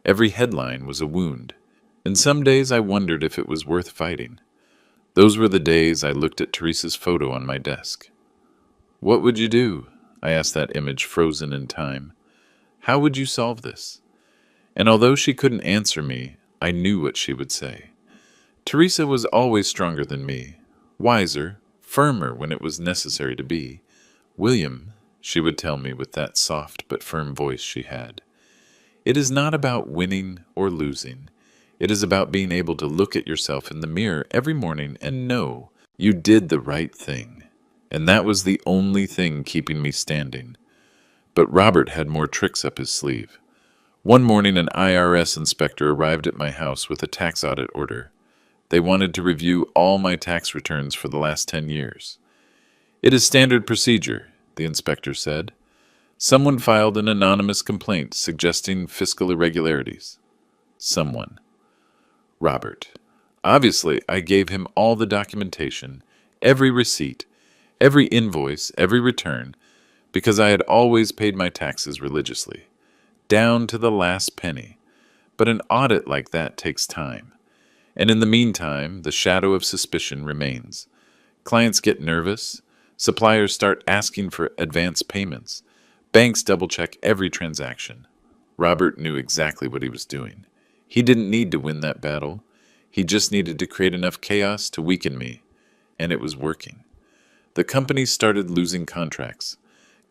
Every headline was a wound. And some days I wondered if it was worth fighting. Those were the days I looked at Teresa's photo on my desk. What would you do? I asked that image frozen in time. How would you solve this? And although she couldn't answer me, I knew what she would say. Teresa was always stronger than me, wiser, firmer when it was necessary to be. William, she would tell me with that soft but firm voice she had, it is not about winning or losing. It is about being able to look at yourself in the mirror every morning and know you did the right thing. And that was the only thing keeping me standing. But Robert had more tricks up his sleeve. One morning an IRS inspector arrived at my house with a tax audit order. They wanted to review all my tax returns for the last 10 years. It is standard procedure, the inspector said. Someone filed an anonymous complaint suggesting fiscal irregularities. Someone. Robert. Obviously, I gave him all the documentation, every receipt, every invoice, every return, because I had always paid my taxes religiously, down to the last penny. But an audit like that takes time. And in the meantime, the shadow of suspicion remains. Clients get nervous. Suppliers start asking for advance payments. Banks double-check every transaction. Robert knew exactly what he was doing. He didn't need to win that battle. He just needed to create enough chaos to weaken me. And it was working. The company started losing contracts.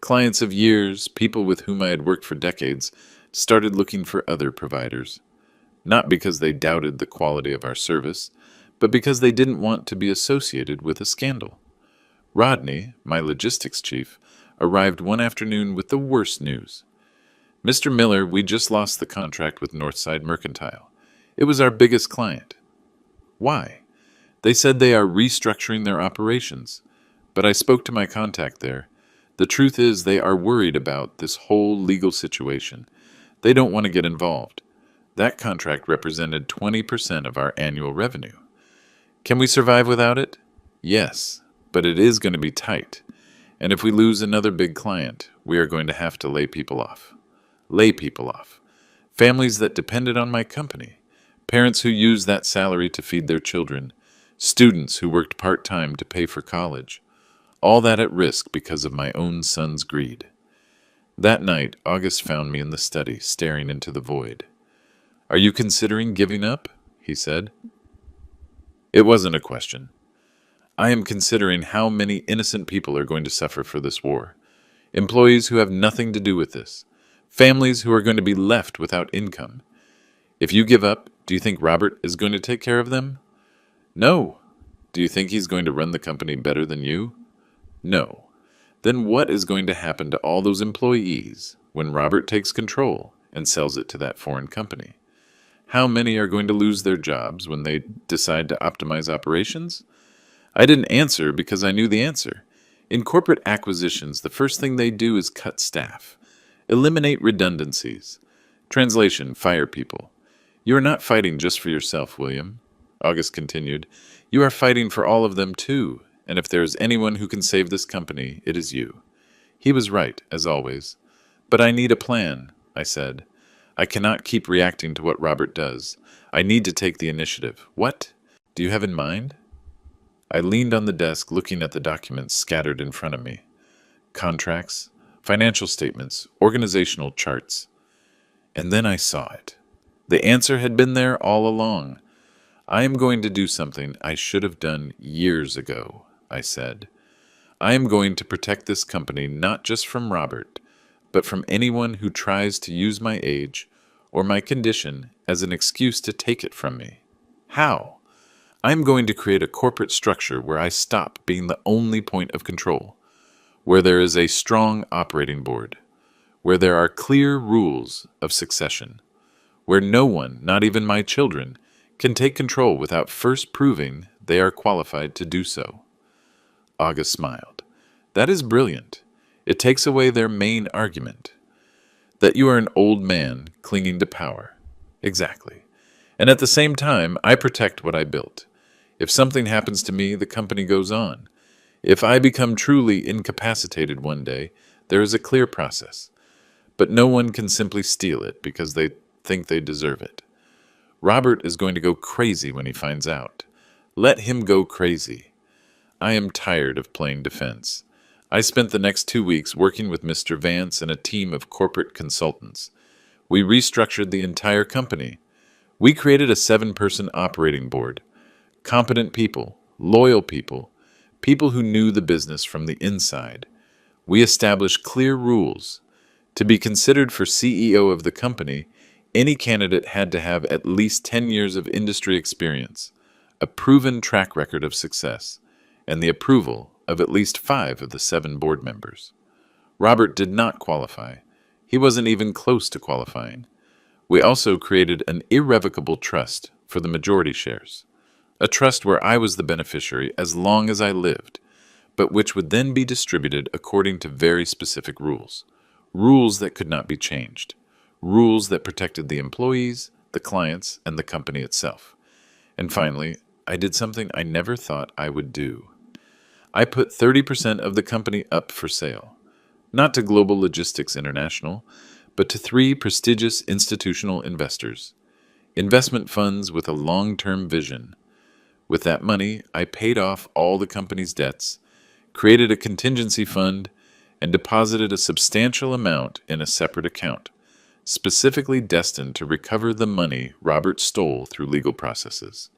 Clients of years, people with whom I had worked for decades, started looking for other providers. Not because they doubted the quality of our service, but because they didn't want to be associated with a scandal. Rodney, my logistics chief, arrived one afternoon with the worst news. Mr. Miller, we just lost the contract with Northside Mercantile. It was our biggest client. Why? They said they are restructuring their operations. But I spoke to my contact there. The truth is they are worried about this whole legal situation. They don't want to get involved. That contract represented 20% of our annual revenue. Can we survive without it? Yes, but it is going to be tight. And if we lose another big client, we are going to have to lay people off. Lay people off. Families that depended on my company. Parents who used that salary to feed their children. Students who worked part-time to pay for college. All that at risk because of my own son's greed. That night, August found me in the study, staring into the void. Are you considering giving up? He said. It wasn't a question. I am considering how many innocent people are going to suffer for this war. Employees who have nothing to do with this. Families who are going to be left without income. If you give up, do you think Robert is going to take care of them? No. Do you think he's going to run the company better than you? No. Then what is going to happen to all those employees when Robert takes control and sells it to that foreign company? How many are going to lose their jobs when they decide to optimize operations? I didn't answer because I knew the answer. In corporate acquisitions, the first thing they do is cut staff. Eliminate redundancies. Translation, fire people. You are not fighting just for yourself, William. August continued. You are fighting for all of them too, and if there is anyone who can save this company, it is you. He was right, as always. But I need a plan, I said. I cannot keep reacting to what Robert does. I need to take the initiative. What do you have in mind? I leaned on the desk looking at the documents scattered in front of me. Contracts, financial statements, organizational charts. And then I saw it. The answer had been there all along. I am going to do something I should have done years ago, I said. I am going to protect this company not just from Robert, but from anyone who tries to use my age or my condition as an excuse to take it from me. How? I am going to create a corporate structure where I stop being the only point of control, where there is a strong operating board, where there are clear rules of succession, where no one, not even my children, can take control without first proving they are qualified to do so. August smiled. That is brilliant. It takes away their main argument. That you are an old man clinging to power. Exactly. And at the same time, I protect what I built. If something happens to me, the company goes on. If I become truly incapacitated one day, there is a clear process. But no one can simply steal it because they think they deserve it. Robert is going to go crazy when he finds out. Let him go crazy. I am tired of playing defense. I spent the next 2 weeks working with Mr. Vance and a team of corporate consultants. We restructured the entire company. We created a 7-person operating board. Competent people, loyal people, people who knew the business from the inside. We established clear rules. To be considered for CEO of the company, any candidate had to have at least 10 years of industry experience, a proven track record of success, and the approval of at least 5 of the 7 board members. Robert did not qualify. He wasn't even close to qualifying. We also created an irrevocable trust for the majority shares, a trust where I was the beneficiary as long as I lived, but which would then be distributed according to very specific rules, rules that could not be changed, rules that protected the employees, the clients, and the company itself. And finally, I did something I never thought I would do. I put 30% of the company up for sale, not to Global Logistics International, but to 3 prestigious institutional investors, investment funds with a long-term vision. With that money, I paid off all the company's debts, created a contingency fund, and deposited a substantial amount in a separate account, specifically destined to recover the money Robert stole through legal processes.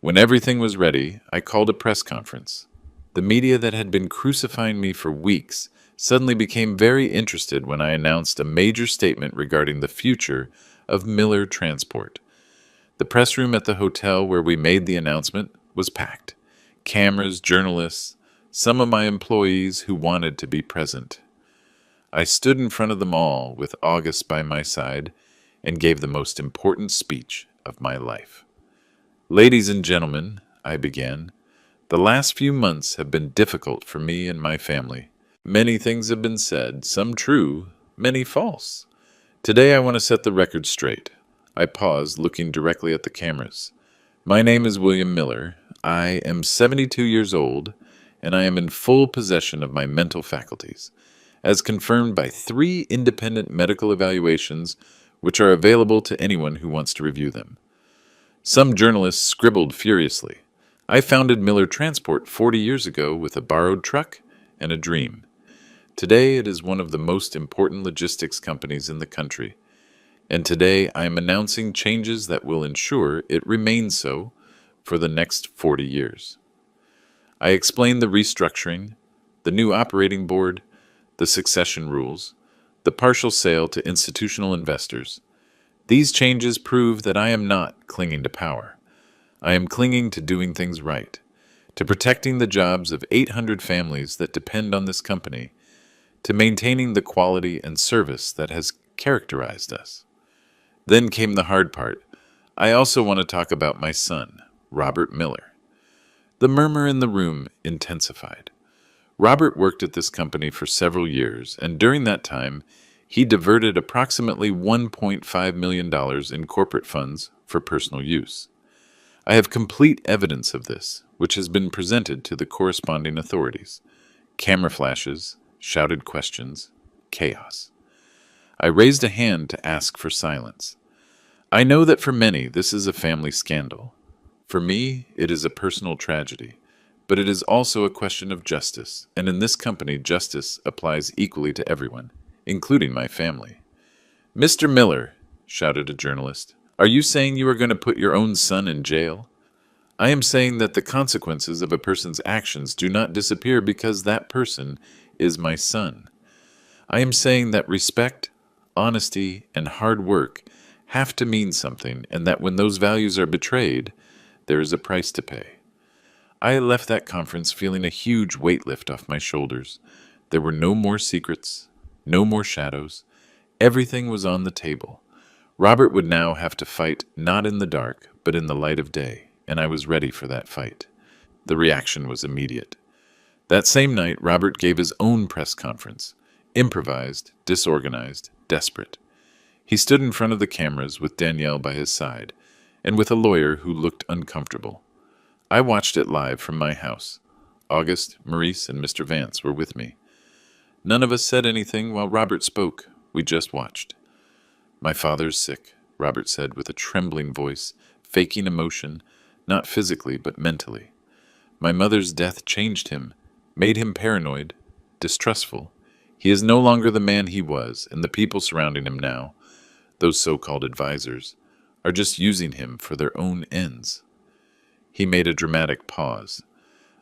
When everything was ready, I called a press conference. The media that had been crucifying me for weeks suddenly became very interested when I announced a major statement regarding the future of Miller Transport. The press room at the hotel where we made the announcement was packed. Cameras, journalists, some of my employees who wanted to be present. I stood in front of them all with August by my side and gave the most important speech of my life. Ladies and gentlemen, I began, the last few months have been difficult for me and my family. Many things have been said, some true, many false. Today I want to set the record straight. I paused, looking directly at the cameras. My name is William Miller. I am 72 years old, and I am in full possession of my mental faculties, as confirmed by 3 independent medical evaluations which are available to anyone who wants to review them. Some journalists scribbled furiously. I founded Miller Transport 40 years ago with a borrowed truck and a dream. Today it is one of the most important logistics companies in the country, and today I am announcing changes that will ensure it remains so for the next 40 years. I explained the restructuring, the new operating board, the succession rules, the partial sale to institutional investors. These changes prove that I am not clinging to power. I am clinging to doing things right, to protecting the jobs of 800 families that depend on this company, to maintaining the quality and service that has characterized us. Then came the hard part. I also want to talk about my son, Robert Miller. The murmur in the room intensified. Robert worked at this company for several years, and during that time, he diverted approximately $1.5 million in corporate funds for personal use. I have complete evidence of this, which has been presented to the corresponding authorities. Camera flashes, shouted questions, chaos. I raised a hand to ask for silence. I know that for many this is a family scandal. For me, it is a personal tragedy. But it is also a question of justice, and in this company justice applies equally to everyone, including my family. "Mr. Miller," shouted a journalist, "are you saying you are going to put your own son in jail?" "I am saying that the consequences of a person's actions do not disappear because that person is my son. I am saying that respect, honesty, and hard work have to mean something, and that when those values are betrayed, there is a price to pay." I left that conference feeling a huge weight lift off my shoulders. There were no more secrets, no more shadows. Everything was on the table. Robert would now have to fight not in the dark, but in the light of day, and I was ready for that fight. The reaction was immediate. That same night, Robert gave his own press conference. Improvised, disorganized, desperate. He stood in front of the cameras with Danielle by his side, and with a lawyer who looked uncomfortable. I watched it live from my house. August, Maurice, and Mr. Vance were with me. None of us said anything while Robert spoke. We just watched. "My father's sick," Robert said with a trembling voice, faking emotion, not physically but mentally. "My mother's death changed him, made him paranoid, distrustful. He is no longer the man he was, and the people surrounding him now, those so-called advisors, are just using him for their own ends." He made a dramatic pause.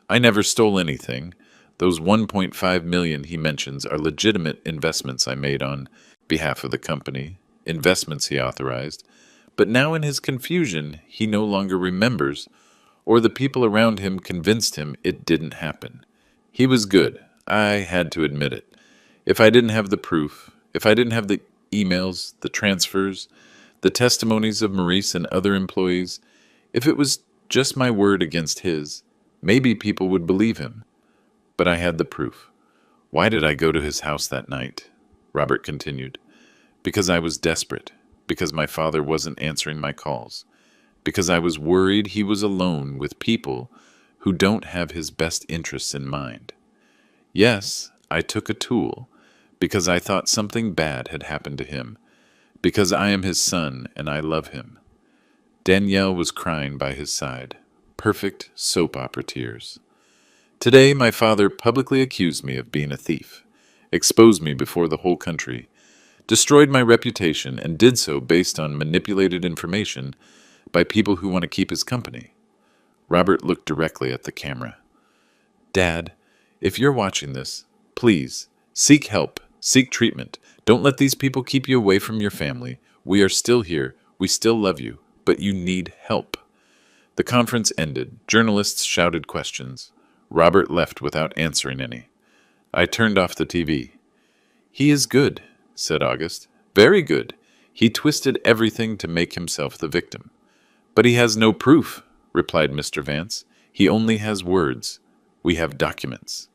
"I never stole anything. Those 1.5 million he mentions are legitimate investments I made on behalf of the company, investments he authorized. But now in his confusion, he no longer remembers, or the people around him convinced him it didn't happen. He was good. I had to admit it. If I didn't have the proof, if I didn't have the emails, the transfers, the testimonies of Maurice and other employees, if it was just my word against his, maybe people would believe him. But I had the proof. Why did I go to his house that night?" Robert continued. "Because I was desperate. Because my father wasn't answering my calls. Because I was worried he was alone with people who don't have his best interests in mind. Yes, I took a tool, because I thought something bad had happened to him. Because I am his son and I love him." Danielle was crying by his side. Perfect soap opera tears. "Today my father publicly accused me of being a thief, exposed me before the whole country, destroyed my reputation, and did so based on manipulated information by people who want to keep his company." Robert looked directly at the camera. "Dad, if you're watching this, please, seek help, seek treatment. Don't let these people keep you away from your family. We are still here. We still love you. But you need help." The conference ended. Journalists shouted questions. Robert left without answering any. I turned off the TV. "He is good," said August. "Very good. He twisted everything to make himself the victim." "But he has no proof," replied Mr. Vance. "He only has words. We have documents."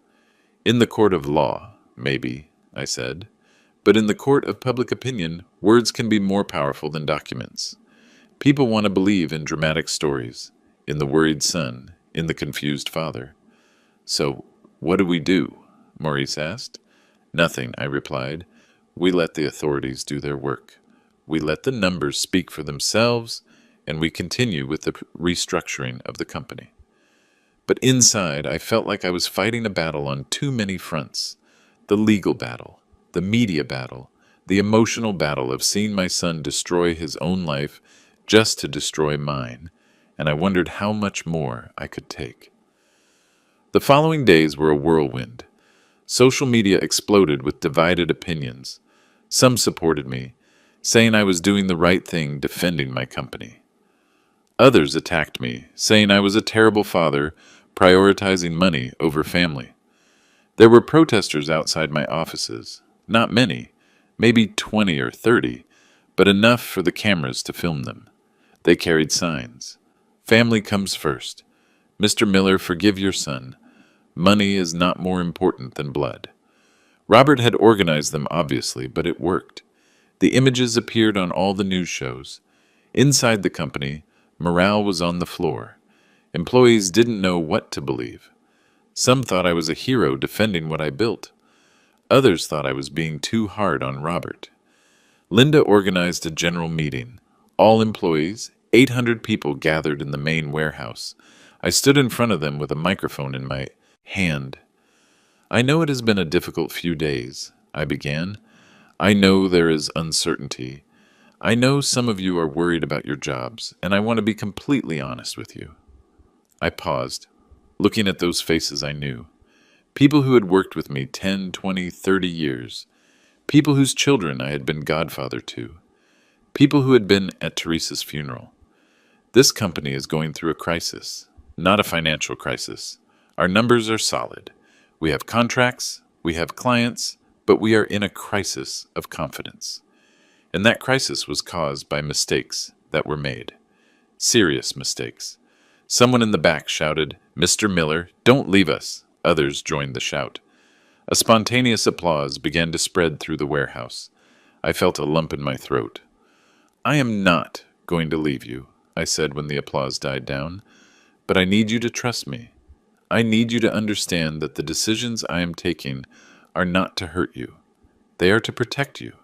"In the court of law, maybe," I said. "But in the court of public opinion, words can be more powerful than documents. People want to believe in dramatic stories, in the worried son, in the confused father." "So, what do we do?" Maurice asked. "Nothing," I replied. "We let the authorities do their work. We let the numbers speak for themselves, and we continue with the restructuring of the company." But inside, I felt like I was fighting a battle on too many fronts. The legal battle, the media battle, the emotional battle of seeing my son destroy his own life just to destroy mine, and I wondered how much more I could take. The following days were a whirlwind. Social media exploded with divided opinions. Some supported me, saying I was doing the right thing defending my company. Others attacked me, saying I was a terrible father, prioritizing money over family. There were protesters outside my offices. Not many, maybe 20 or 30, but enough for the cameras to film them. They carried signs. "Family comes first. Mr. Miller, forgive your son. Money is not more important than blood." Robert had organized them, obviously, but it worked. The images appeared on all the news shows. Inside the company, morale was on the floor. Employees didn't know what to believe. Some thought I was a hero defending what I built. Others thought I was being too hard on Robert. Linda organized a general meeting. All employees, 800 people gathered in the main warehouse. I stood in front of them with a microphone in my hand. I know it has been a difficult few days, I began. I know there is uncertainty. I know some of you are worried about your jobs, and I want to be completely honest with you. I paused, looking at those faces I knew. People who had worked with me 10, 20, 30 years. People whose children I had been godfather to. People who had been at Teresa's funeral. This company is going through a crisis, not a financial crisis. Our numbers are solid. We have contracts, we have clients, but we are in a crisis of confidence. And that crisis was caused by mistakes that were made. Serious mistakes. Someone in the back shouted, "Mr. Miller, don't leave us." Others joined the shout. A spontaneous applause began to spread through the warehouse. I felt a lump in my throat. "I am not going to leave you," I said when the applause died down. "But I need you to trust me. I need you to understand that the decisions I am taking are not to hurt you. They are to protect you.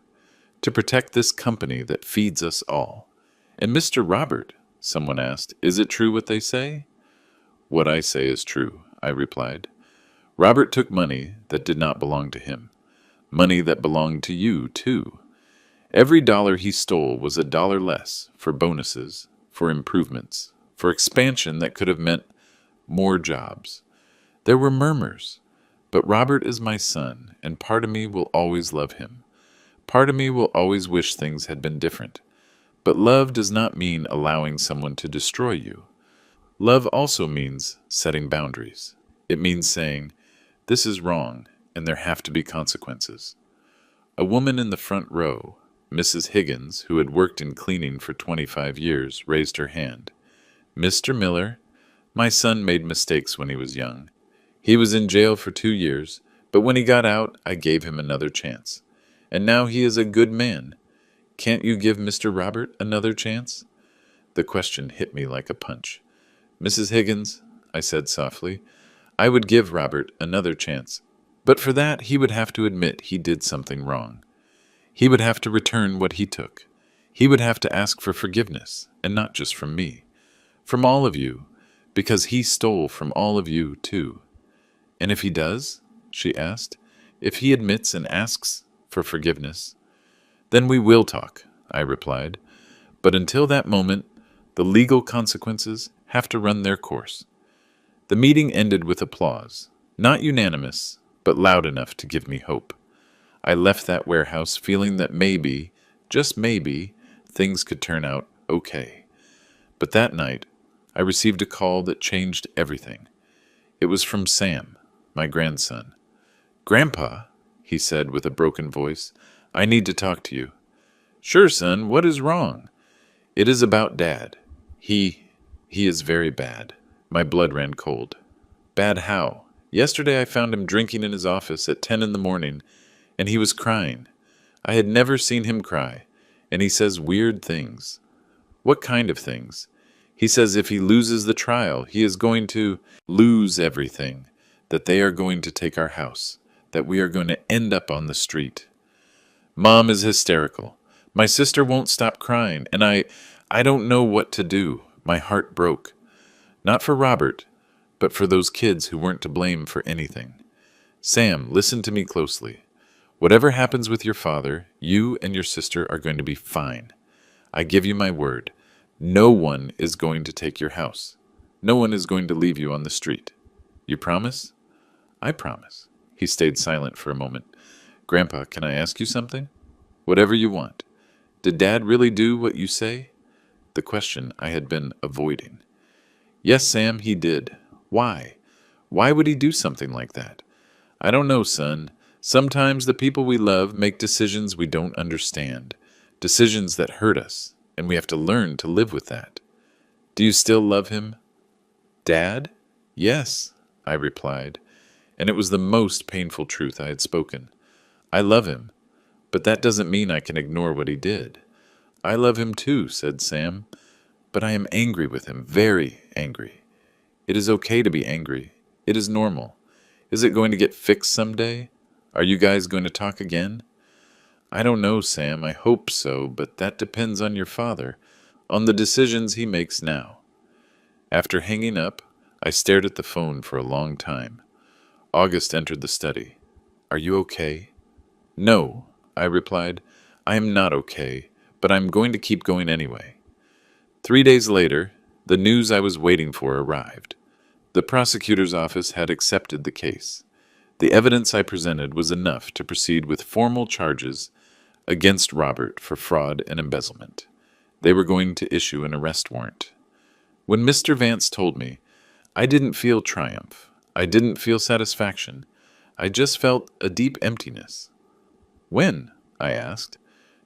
To protect this company that feeds us all." "And Mr. Robert," someone asked, "is it true what they say?" "What I say is true," I replied. Robert took money that did not belong to him. Money that belonged to you, too. Every dollar he stole was a dollar less for bonuses, for improvements, for expansion that could have meant more jobs. There were murmurs, but Robert is my son, and part of me will always love him. Part of me will always wish things had been different. But love does not mean allowing someone to destroy you. Love also means setting boundaries. It means saying, "This is wrong, and there have to be consequences." A woman in the front row, Mrs. Higgins, who had worked in cleaning for 25 years, raised her hand. "Mr. Miller, my son made mistakes when he was young. He was in jail for 2 years, but when he got out, I gave him another chance. And now he is a good man. Can't you give Mr. Robert another chance?" The question hit me like a punch. "Mrs. Higgins," I said softly, "I would give Robert another chance. But for that, he would have to admit he did something wrong. He would have to return what he took. He would have to ask for forgiveness, and not just from me. From all of you, because he stole from all of you, too." "And if he does?" she asked. "If he admits and asks for forgiveness?" "Then we will talk," I replied. "But until that moment, the legal consequences have to run their course." The meeting ended with applause, not unanimous, but loud enough to give me hope. I left that warehouse feeling that maybe, just maybe, things could turn out okay. But that night, I received a call that changed everything. It was from Sam, my grandson. "Grandpa," he said with a broken voice, "I need to talk to you." "Sure, son, what is wrong?" "It is about Dad. He is very bad." My blood ran cold. "Bad how?" "Yesterday I found him drinking in his office at 10 in the morning, and he was crying. I had never seen him cry, and he says weird things." "What kind of things?" "He says if he loses the trial, he is going to lose everything, that they are going to take our house, that we are going to end up on the street." Mom is hysterical. My sister won't stop crying, and I don't know what to do. My heart broke. Not for Robert, but for those kids who weren't to blame for anything. "Sam, listen to me closely. Whatever happens with your father, you and your sister are going to be fine. I give you my word. No one is going to take your house. No one is going to leave you on the street. You promise?" "I promise." He stayed silent for a moment. "Grandpa, can I ask you something?" "Whatever you want." "Did Dad really do what you say?" The question I had been avoiding. "Yes, Sam, he did." "Why? Why would he do something like that?" "I don't know, son. Sometimes the people we love make decisions we don't understand, decisions that hurt us, and we have to learn to live with that." "Do you still love him?" "Dad?" "Yes," I replied, and it was the most painful truth I had spoken. "I love him, but that doesn't mean I can ignore what he did." "I love him too," said Sam, "but I am angry with him, very angry." "It is okay to be angry. It is normal. Is it going to get fixed someday?" Are you guys going to talk again? I don't know, Sam. I hope so, but that depends on your father, on the decisions he makes now. After hanging up, I stared at the phone for a long time. August entered the study. Are you okay? No, I replied. I am not okay, but I'm going to keep going anyway. 3 days later, the news I was waiting for arrived. The prosecutor's office had accepted the case. The evidence I presented was enough to proceed with formal charges against Robert for fraud and embezzlement. They were going to issue an arrest warrant. When Mr. Vance told me, I didn't feel triumph. I didn't feel satisfaction. I just felt a deep emptiness. When? I asked.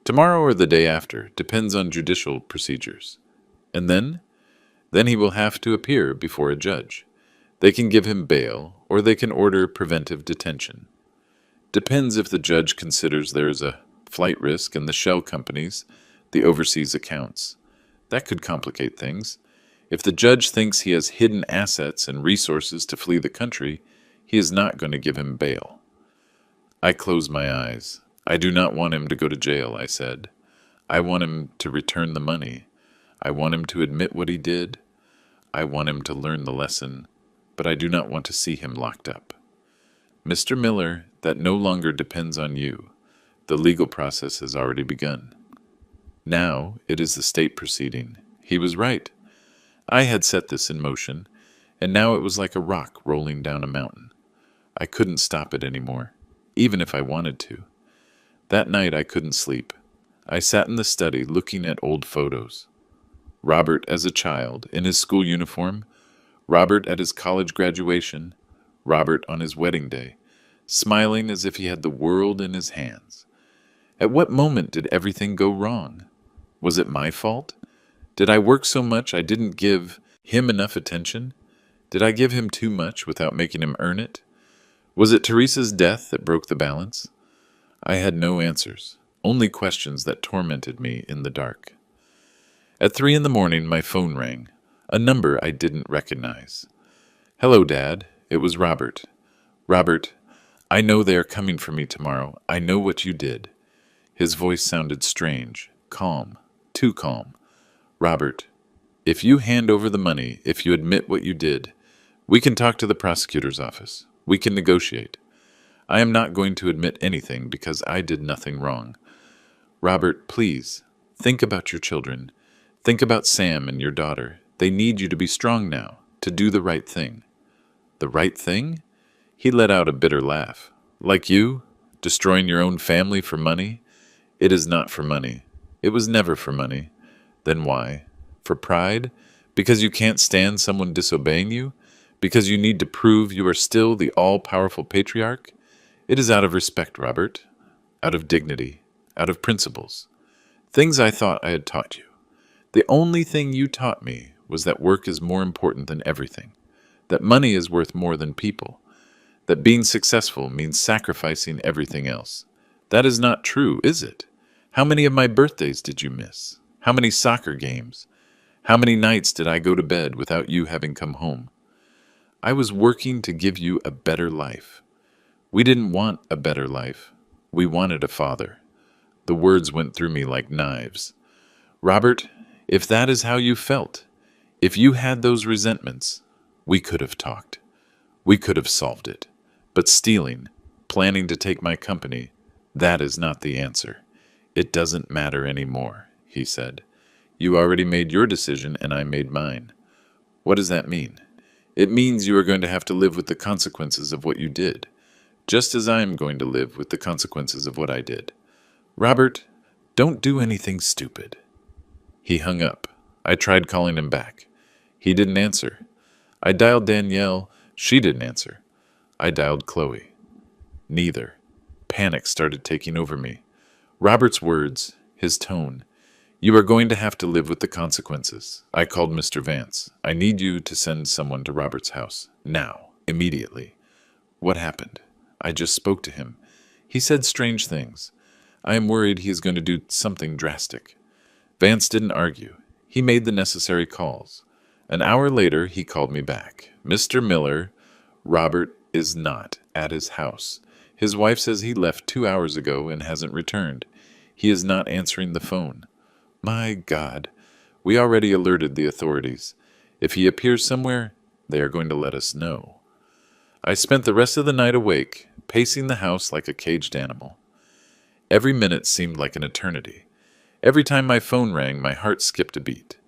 Tomorrow or the day after, depends on judicial procedures. And then? Then he will have to appear before a judge. They can give him bail, or they can order preventive detention. Depends if the judge considers there is a flight risk in the shell companies, the overseas accounts. That could complicate things. If the judge thinks he has hidden assets and resources to flee the country, he is not going to give him bail. I closed my eyes. I do not want him to go to jail, I said. I want him to return the money. I want him to admit what he did. I want him to learn the lesson, but I do not want to see him locked up. Mr. Miller, that no longer depends on you. The legal process has already begun. Now it is the state proceeding. He was right. I had set this in motion, and now it was like a rock rolling down a mountain. I couldn't stop it anymore, even if I wanted to. That night I couldn't sleep. I sat in the study looking at old photos. Robert as a child, in his school uniform, Robert at his college graduation, Robert on his wedding day, smiling as if he had the world in his hands. At what moment did everything go wrong? Was it my fault? Did I work so much I didn't give him enough attention? Did I give him too much without making him earn it? Was it Teresa's death that broke the balance? I had no answers, only questions that tormented me in the dark. At 3 a.m, my phone rang, a number I didn't recognize. Hello, Dad. It was Robert. Robert, I know they are coming for me tomorrow. I know what you did. His voice sounded strange, calm, too calm. Robert, if you hand over the money, if you admit what you did, we can talk to the prosecutor's office. We can negotiate. I am not going to admit anything because I did nothing wrong. Robert, please, think about your children. Think about Sam and your daughter. They need you to be strong now, to do the right thing. The right thing? He let out a bitter laugh. Like you, destroying your own family for money? It is not for money. It was never for money. Then why? For pride? Because you can't stand someone disobeying you? Because you need to prove you are still the all-powerful patriarch? It is out of respect, Robert. Out of dignity. Out of principles. Things I thought I had taught you. The only thing you taught me was that work is more important than everything. That money is worth more than people. That being successful means sacrificing everything else. That is not true, is it? How many of my birthdays did you miss? How many soccer games? How many nights did I go to bed without you having come home? I was working to give you a better life. We didn't want a better life. We wanted a father. The words went through me like knives. Robert, if that is how you felt, if you had those resentments, we could have talked. We could have solved it. But stealing, planning to take my company, that is not the answer. It doesn't matter anymore, he said. You already made your decision and I made mine. What does that mean? It means you are going to have to live with the consequences of what you did, just as I am going to live with the consequences of what I did. Robert, don't do anything stupid. He hung up. I tried calling him back. He didn't answer. I dialed Danielle. She didn't answer. I dialed Chloe. Neither. Panic started taking over me. Robert's words, his tone. You are going to have to live with the consequences. I called Mr. Vance. I need you to send someone to Robert's house. Now. Immediately. What happened? I just spoke to him. He said strange things. I am worried he is going to do something drastic. Vance didn't argue. He made the necessary calls. An hour later, he called me back. Mr. Miller, Robert is not at his house. His wife says he left 2 hours ago and hasn't returned. He is not answering the phone. My God. We already alerted the authorities. If he appears somewhere, they are going to let us know. I spent the rest of the night awake, pacing the house like a caged animal. Every minute seemed like an eternity. Every time my phone rang, my heart skipped a beat.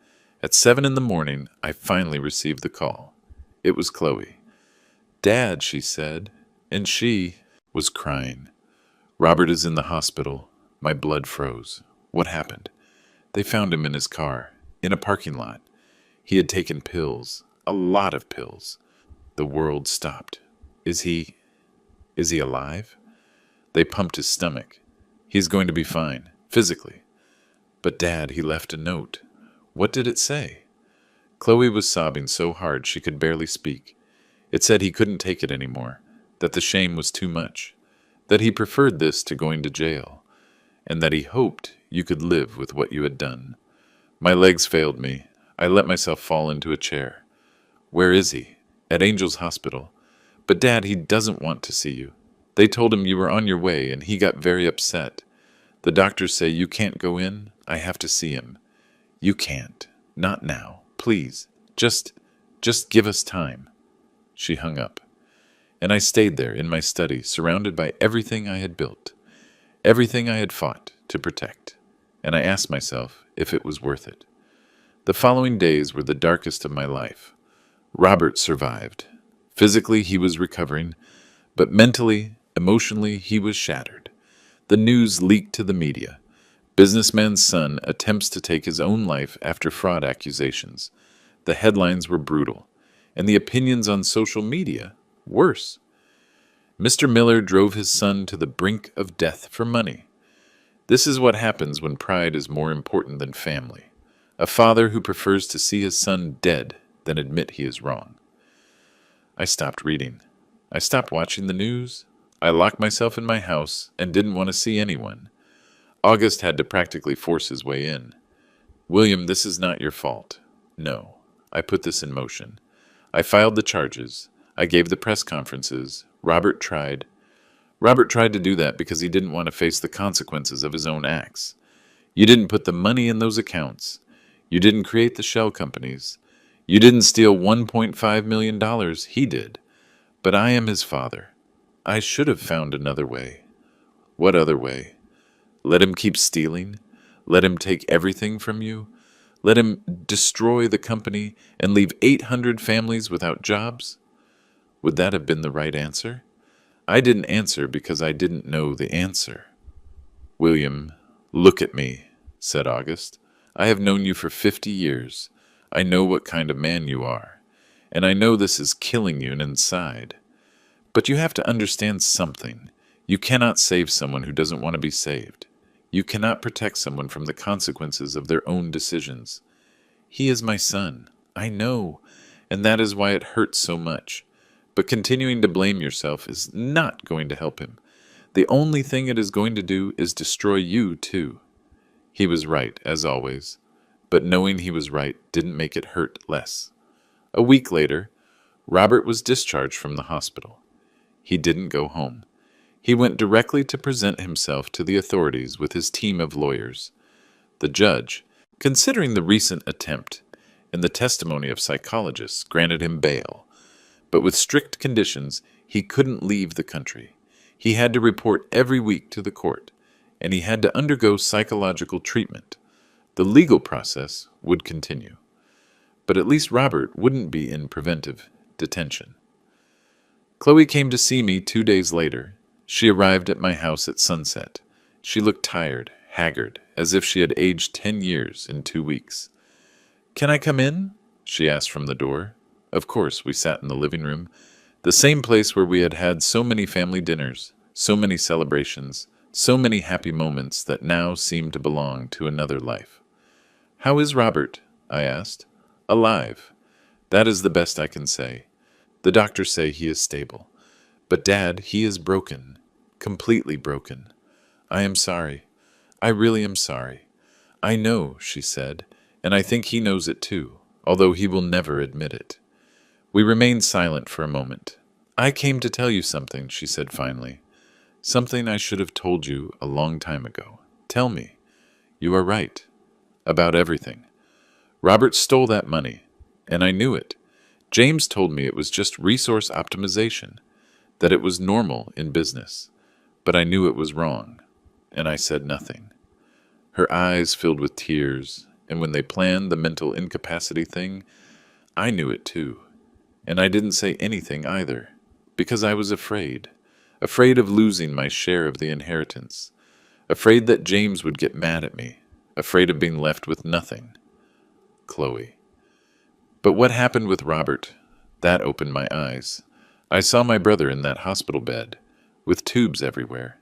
At 7 in the morning, I finally received the call. It was Chloe. "Dad," she said, and she was crying. "Robert is in the hospital." My blood froze. What happened? They found him in his car, in a parking lot. He had taken pills, a lot of pills. The world stopped. Is he alive? They pumped his stomach. He's going to be fine, physically. But Dad, he left a note. What did it say? Chloe was sobbing so hard she could barely speak. It said he couldn't take it anymore, that the shame was too much, that he preferred this to going to jail, and that he hoped you could live with what you had done. My legs failed me. I let myself fall into a chair. Where is he? At Angel's Hospital. But Dad, he doesn't want to see you. They told him you were on your way, and he got very upset. The doctors say you can't go in. I have to see him. You can't. Not now. Please. Just give us time. She hung up. And I stayed there in my study, surrounded by everything I had built, everything I had fought to protect. And I asked myself if it was worth it. The following days were the darkest of my life. Robert survived. Physically, he was recovering, but mentally, emotionally, he was shattered. The news leaked to the media. Businessman's son attempts to take his own life after fraud accusations. The headlines were brutal, and the opinions on social media worse. Mr. Miller drove his son to the brink of death for money. This is what happens when pride is more important than family. A father who prefers to see his son dead than admit he is wrong. I stopped reading. I stopped watching the news. I locked myself in my house and didn't want to see anyone. August had to practically force his way in. "William, this is not your fault." No, I put this in motion. I filed the charges. I gave the press conferences. Robert tried to do that because he didn't want to face the consequences of his own acts. You didn't put the money in those accounts. You didn't create the shell companies. You didn't steal $1.5 million. He did. But I am his father. I should have found another way. What other way? Let him keep stealing? Let him take everything from you? Let him destroy the company and leave 800 families without jobs? Would that have been the right answer? I didn't answer because I didn't know the answer. "William, look at me," said August. "I have known you for 50 years. I know what kind of man you are, and I know this is killing you inside. But you have to understand something. You cannot save someone who doesn't want to be saved. You cannot protect someone from the consequences of their own decisions. He is my son. I know, and that is why it hurts so much. But continuing to blame yourself is not going to help him. The only thing it is going to do is destroy you, too." He was right, as always, but knowing he was right didn't make it hurt less. A week later, Robert was discharged from the hospital. He didn't go home. He went directly to present himself to the authorities with his team of lawyers. The judge, considering the recent attempt and the testimony of psychologists, granted him bail. But with strict conditions, he couldn't leave the country. He had to report every week to the court, and he had to undergo psychological treatment. The legal process would continue. But at least Robert wouldn't be in preventive detention. Chloe came to see me 2 days later. She arrived at my house at sunset. She looked tired, haggard, as if she had aged 10 years in 2 weeks. "Can I come in?" she asked from the door. Of course, we sat in the living room, the same place where we had had so many family dinners, so many celebrations, so many happy moments that now seemed to belong to another life. "How is Robert?" I asked. "Alive. That is the best I can say. The doctors say he is stable. But Dad, he is broken. Completely broken. I am sorry. I really am sorry. I know," she said, "and I think he knows it too, although he will never admit it." We remained silent for a moment. I came to tell you something, she said finally. Something I should have told you a long time ago. Tell me. You are right. About everything. Robert stole that money, and I knew it. James told me it was just resource optimization, that it was normal in business. But I knew it was wrong, and I said nothing. Her eyes filled with tears, and when they planned the mental incapacity thing, I knew it too. And I didn't say anything either, because I was afraid. Afraid of losing my share of the inheritance. Afraid that James would get mad at me. Afraid of being left with nothing. Chloe. But what happened with Robert? That opened my eyes. I saw my brother in that hospital bed, with tubes everywhere.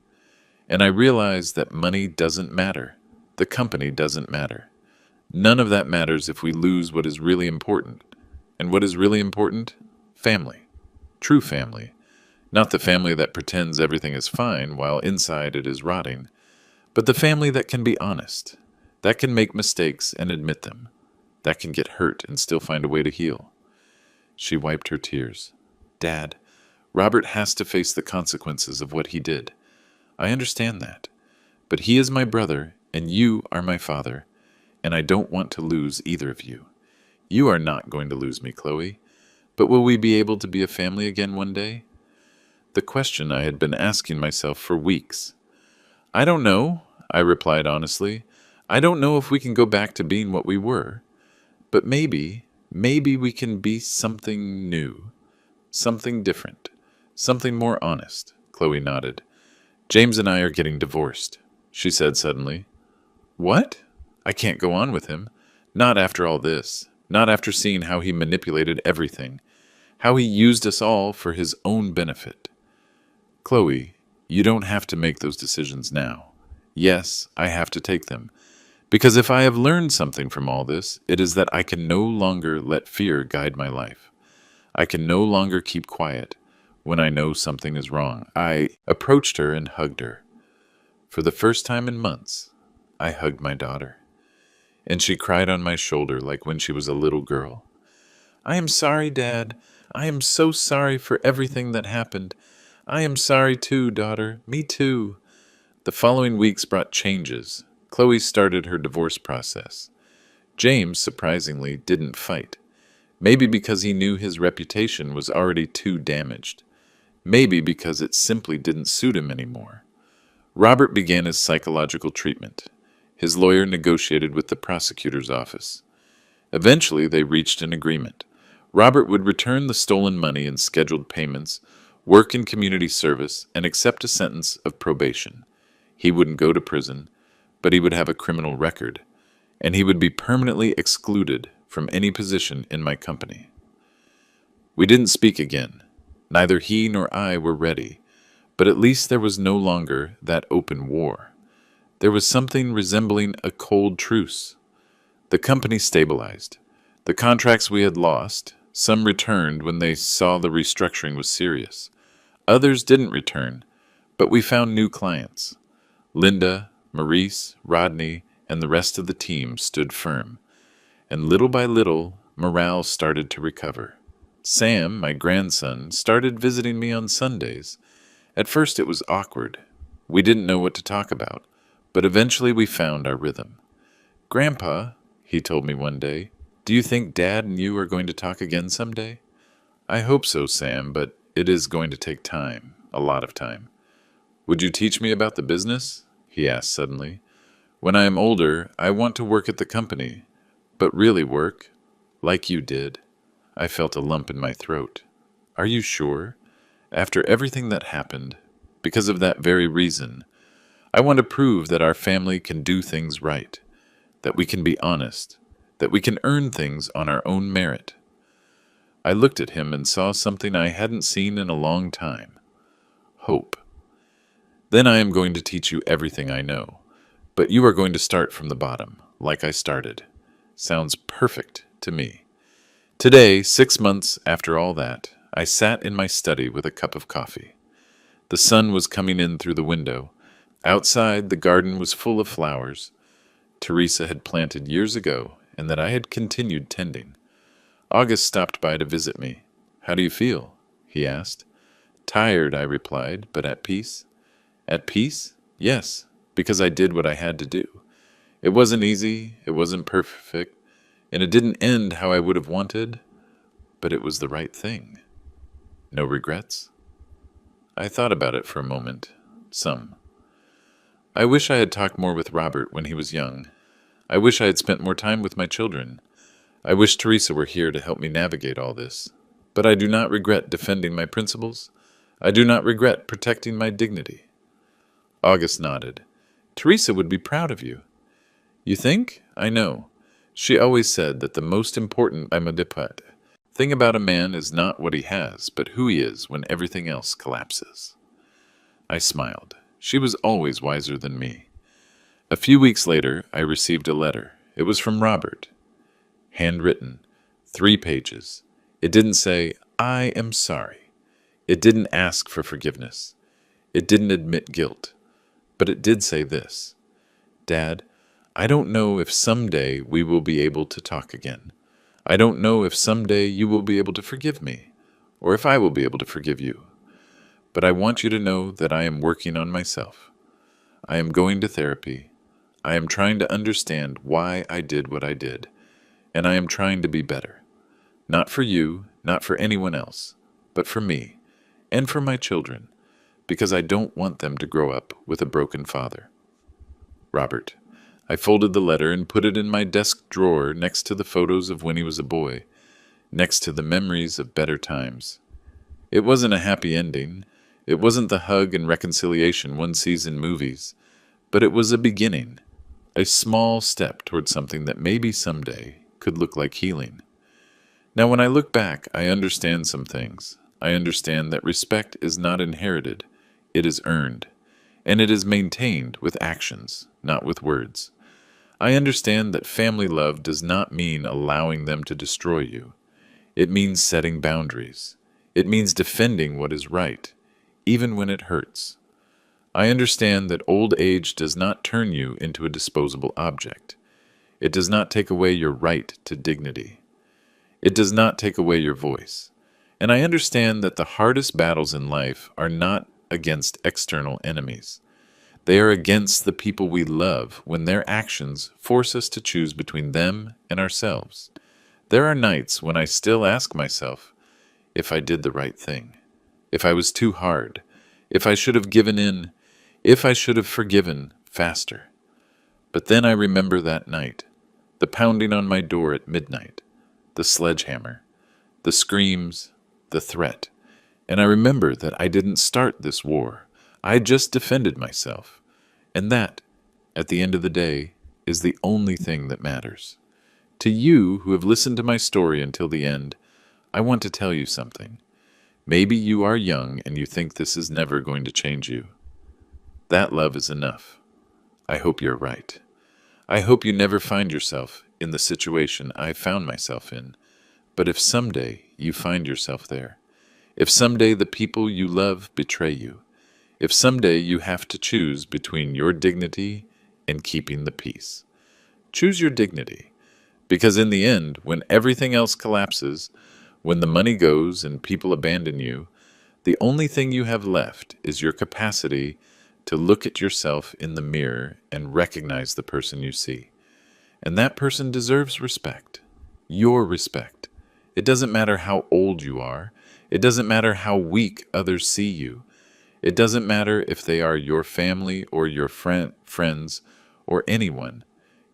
And I realized that money doesn't matter. The company doesn't matter. None of that matters if we lose what is really important. And what is really important? Family. True family. Not the family that pretends everything is fine while inside it is rotting, but the family that can be honest, that can make mistakes and admit them, that can get hurt and still find a way to heal. She wiped her tears. Dad, Robert has to face the consequences of what he did. I understand that. But he is my brother, and you are my father, and I don't want to lose either of you. You are not going to lose me, Chloe. But will we be able to be a family again one day? The question I had been asking myself for weeks. I don't know, I replied honestly. I don't know if we can go back to being what we were. But maybe we can be something new. Something different. Something more honest. Chloe nodded. James and I are getting divorced, she said suddenly. What? I can't go on with him. Not after all this. Not after seeing how he manipulated everything. How he used us all for his own benefit. Chloe, you don't have to make those decisions now. Yes, I have to take them. Because if I have learned something from all this, it is that I can no longer let fear guide my life. I can no longer keep quiet when I know something is wrong. I approached her and hugged her. For the first time in months, I hugged my daughter. And she cried on my shoulder like when she was a little girl. I am sorry, Dad. I am so sorry for everything that happened. I am sorry too, daughter. Me too. The following weeks brought changes. Chloe started her divorce process. James, surprisingly, didn't fight. Maybe because he knew his reputation was already too damaged. Maybe because it simply didn't suit him anymore. Robert began his psychological treatment. His lawyer negotiated with the prosecutor's office. Eventually, they reached an agreement. Robert would return the stolen money and scheduled payments, work in community service, and accept a sentence of probation. He wouldn't go to prison, but he would have a criminal record, and he would be permanently excluded from any position in my company. We didn't speak again. Neither he nor I were ready, but at least there was no longer that open war. There was something resembling a cold truce. The company stabilized. The contracts we had lost, some returned when they saw the restructuring was serious. Others didn't return, but we found new clients. Linda, Maurice, Rodney, and the rest of the team stood firm. And little by little, morale started to recover. Sam, my grandson, started visiting me on Sundays. At first it was awkward. We didn't know what to talk about, but eventually we found our rhythm. Grandpa, he told me one day, do you think Dad and you are going to talk again someday? I hope so, Sam, but it is going to take time, a lot of time. Would you teach me about the business? He asked suddenly. When I am older, I want to work at the company, but really work, like you did. I felt a lump in my throat. Are you sure? After everything that happened, because of that very reason, I want to prove that our family can do things right, that we can be honest, that we can earn things on our own merit. I looked at him and saw something I hadn't seen in a long time. Hope. Then I am going to teach you everything I know, but you are going to start from the bottom, like I started. Sounds perfect to me. Today, 6 months after all that, I sat in my study with a cup of coffee. The sun was coming in through the window. Outside, the garden was full of flowers Teresa had planted years ago and that I had continued tending. August stopped by to visit me. How do you feel? He asked. Tired, I replied, but at peace. At peace? Yes, because I did what I had to do. It wasn't easy, it wasn't perfect, and it didn't end how I would have wanted, but it was the right thing. No regrets? I thought about it for a moment. Some. I wish I had talked more with Robert when he was young. I wish I had spent more time with my children. I wish Teresa were here to help me navigate all this. But I do not regret defending my principles. I do not regret protecting my dignity. August nodded. Teresa would be proud of you. You think? I know. She always said that the most important thing about a man is not what he has, but who he is when everything else collapses. I smiled. She was always wiser than me. A few weeks later, I received a letter. It was from Robert. Handwritten. 3 pages. It didn't say, I am sorry. It didn't ask for forgiveness. It didn't admit guilt. But it did say this. Dad, I don't know if someday we will be able to talk again. I don't know if someday you will be able to forgive me, or if I will be able to forgive you. But I want you to know that I am working on myself. I am going to therapy. I am trying to understand why I did what I did, and I am trying to be better. Not for you, not for anyone else, but for me, and for my children, because I don't want them to grow up with a broken father. Robert. I folded the letter and put it in my desk drawer next to the photos of when he was a boy, next to the memories of better times. It wasn't a happy ending. It wasn't the hug and reconciliation one sees in movies, but it was a beginning, a small step toward something that maybe someday could look like healing. Now, when I look back, I understand some things. I understand that respect is not inherited, it is earned, and it is maintained with actions, not with words. I understand that family love does not mean allowing them to destroy you. It means setting boundaries. It means defending what is right, even when it hurts. I understand that old age does not turn you into a disposable object. It does not take away your right to dignity. It does not take away your voice. And I understand that the hardest battles in life are not against external enemies. They are against the people we love when their actions force us to choose between them and ourselves. There are nights when I still ask myself if I did the right thing, if I was too hard, if I should have given in, if I should have forgiven faster. But then I remember that night, the pounding on my door at midnight, the sledgehammer, the screams, the threat, and I remember that I didn't start this war. I just defended myself. And that, at the end of the day, is the only thing that matters. To you who have listened to my story until the end, I want to tell you something. Maybe you are young and you think this is never going to change you. That love is enough. I hope you're right. I hope you never find yourself in the situation I found myself in. But if someday you find yourself there, if someday the people you love betray you, if someday you have to choose between your dignity and keeping the peace, choose your dignity. Because in the end, when everything else collapses, when the money goes and people abandon you, the only thing you have left is your capacity to look at yourself in the mirror and recognize the person you see. And that person deserves respect. Your respect. It doesn't matter how old you are. It doesn't matter how weak others see you. It doesn't matter if they are your family or your friends or anyone.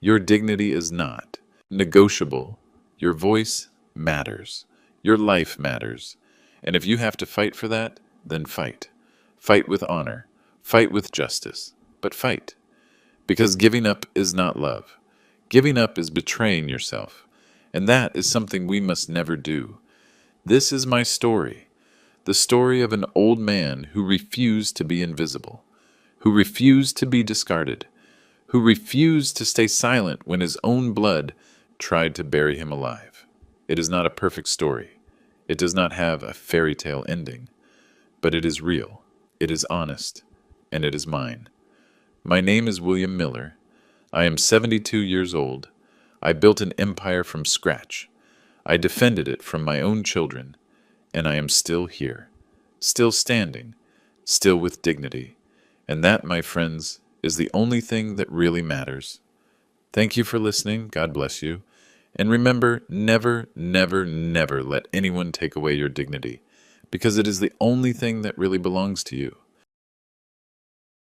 Your dignity is not negotiable. Your voice matters. Your life matters. And if you have to fight for that, then fight. Fight with honor. Fight with justice. But fight. Because giving up is not love. Giving up is betraying yourself. And that is something we must never do. This is my story. The story of an old man who refused to be invisible, who refused to be discarded, who refused to stay silent when his own blood tried to bury him alive. It is not a perfect story. It does not have a fairy tale ending, but it is real, it is honest, and it is mine. My name is William Miller. I am 72 years old. I built an empire from scratch. I defended it from my own children, and I am still here, still standing, still with dignity. And that, my friends, is the only thing that really matters. Thank you for listening. God bless you. And remember, never, never, never let anyone take away your dignity, because it is the only thing that really belongs to you.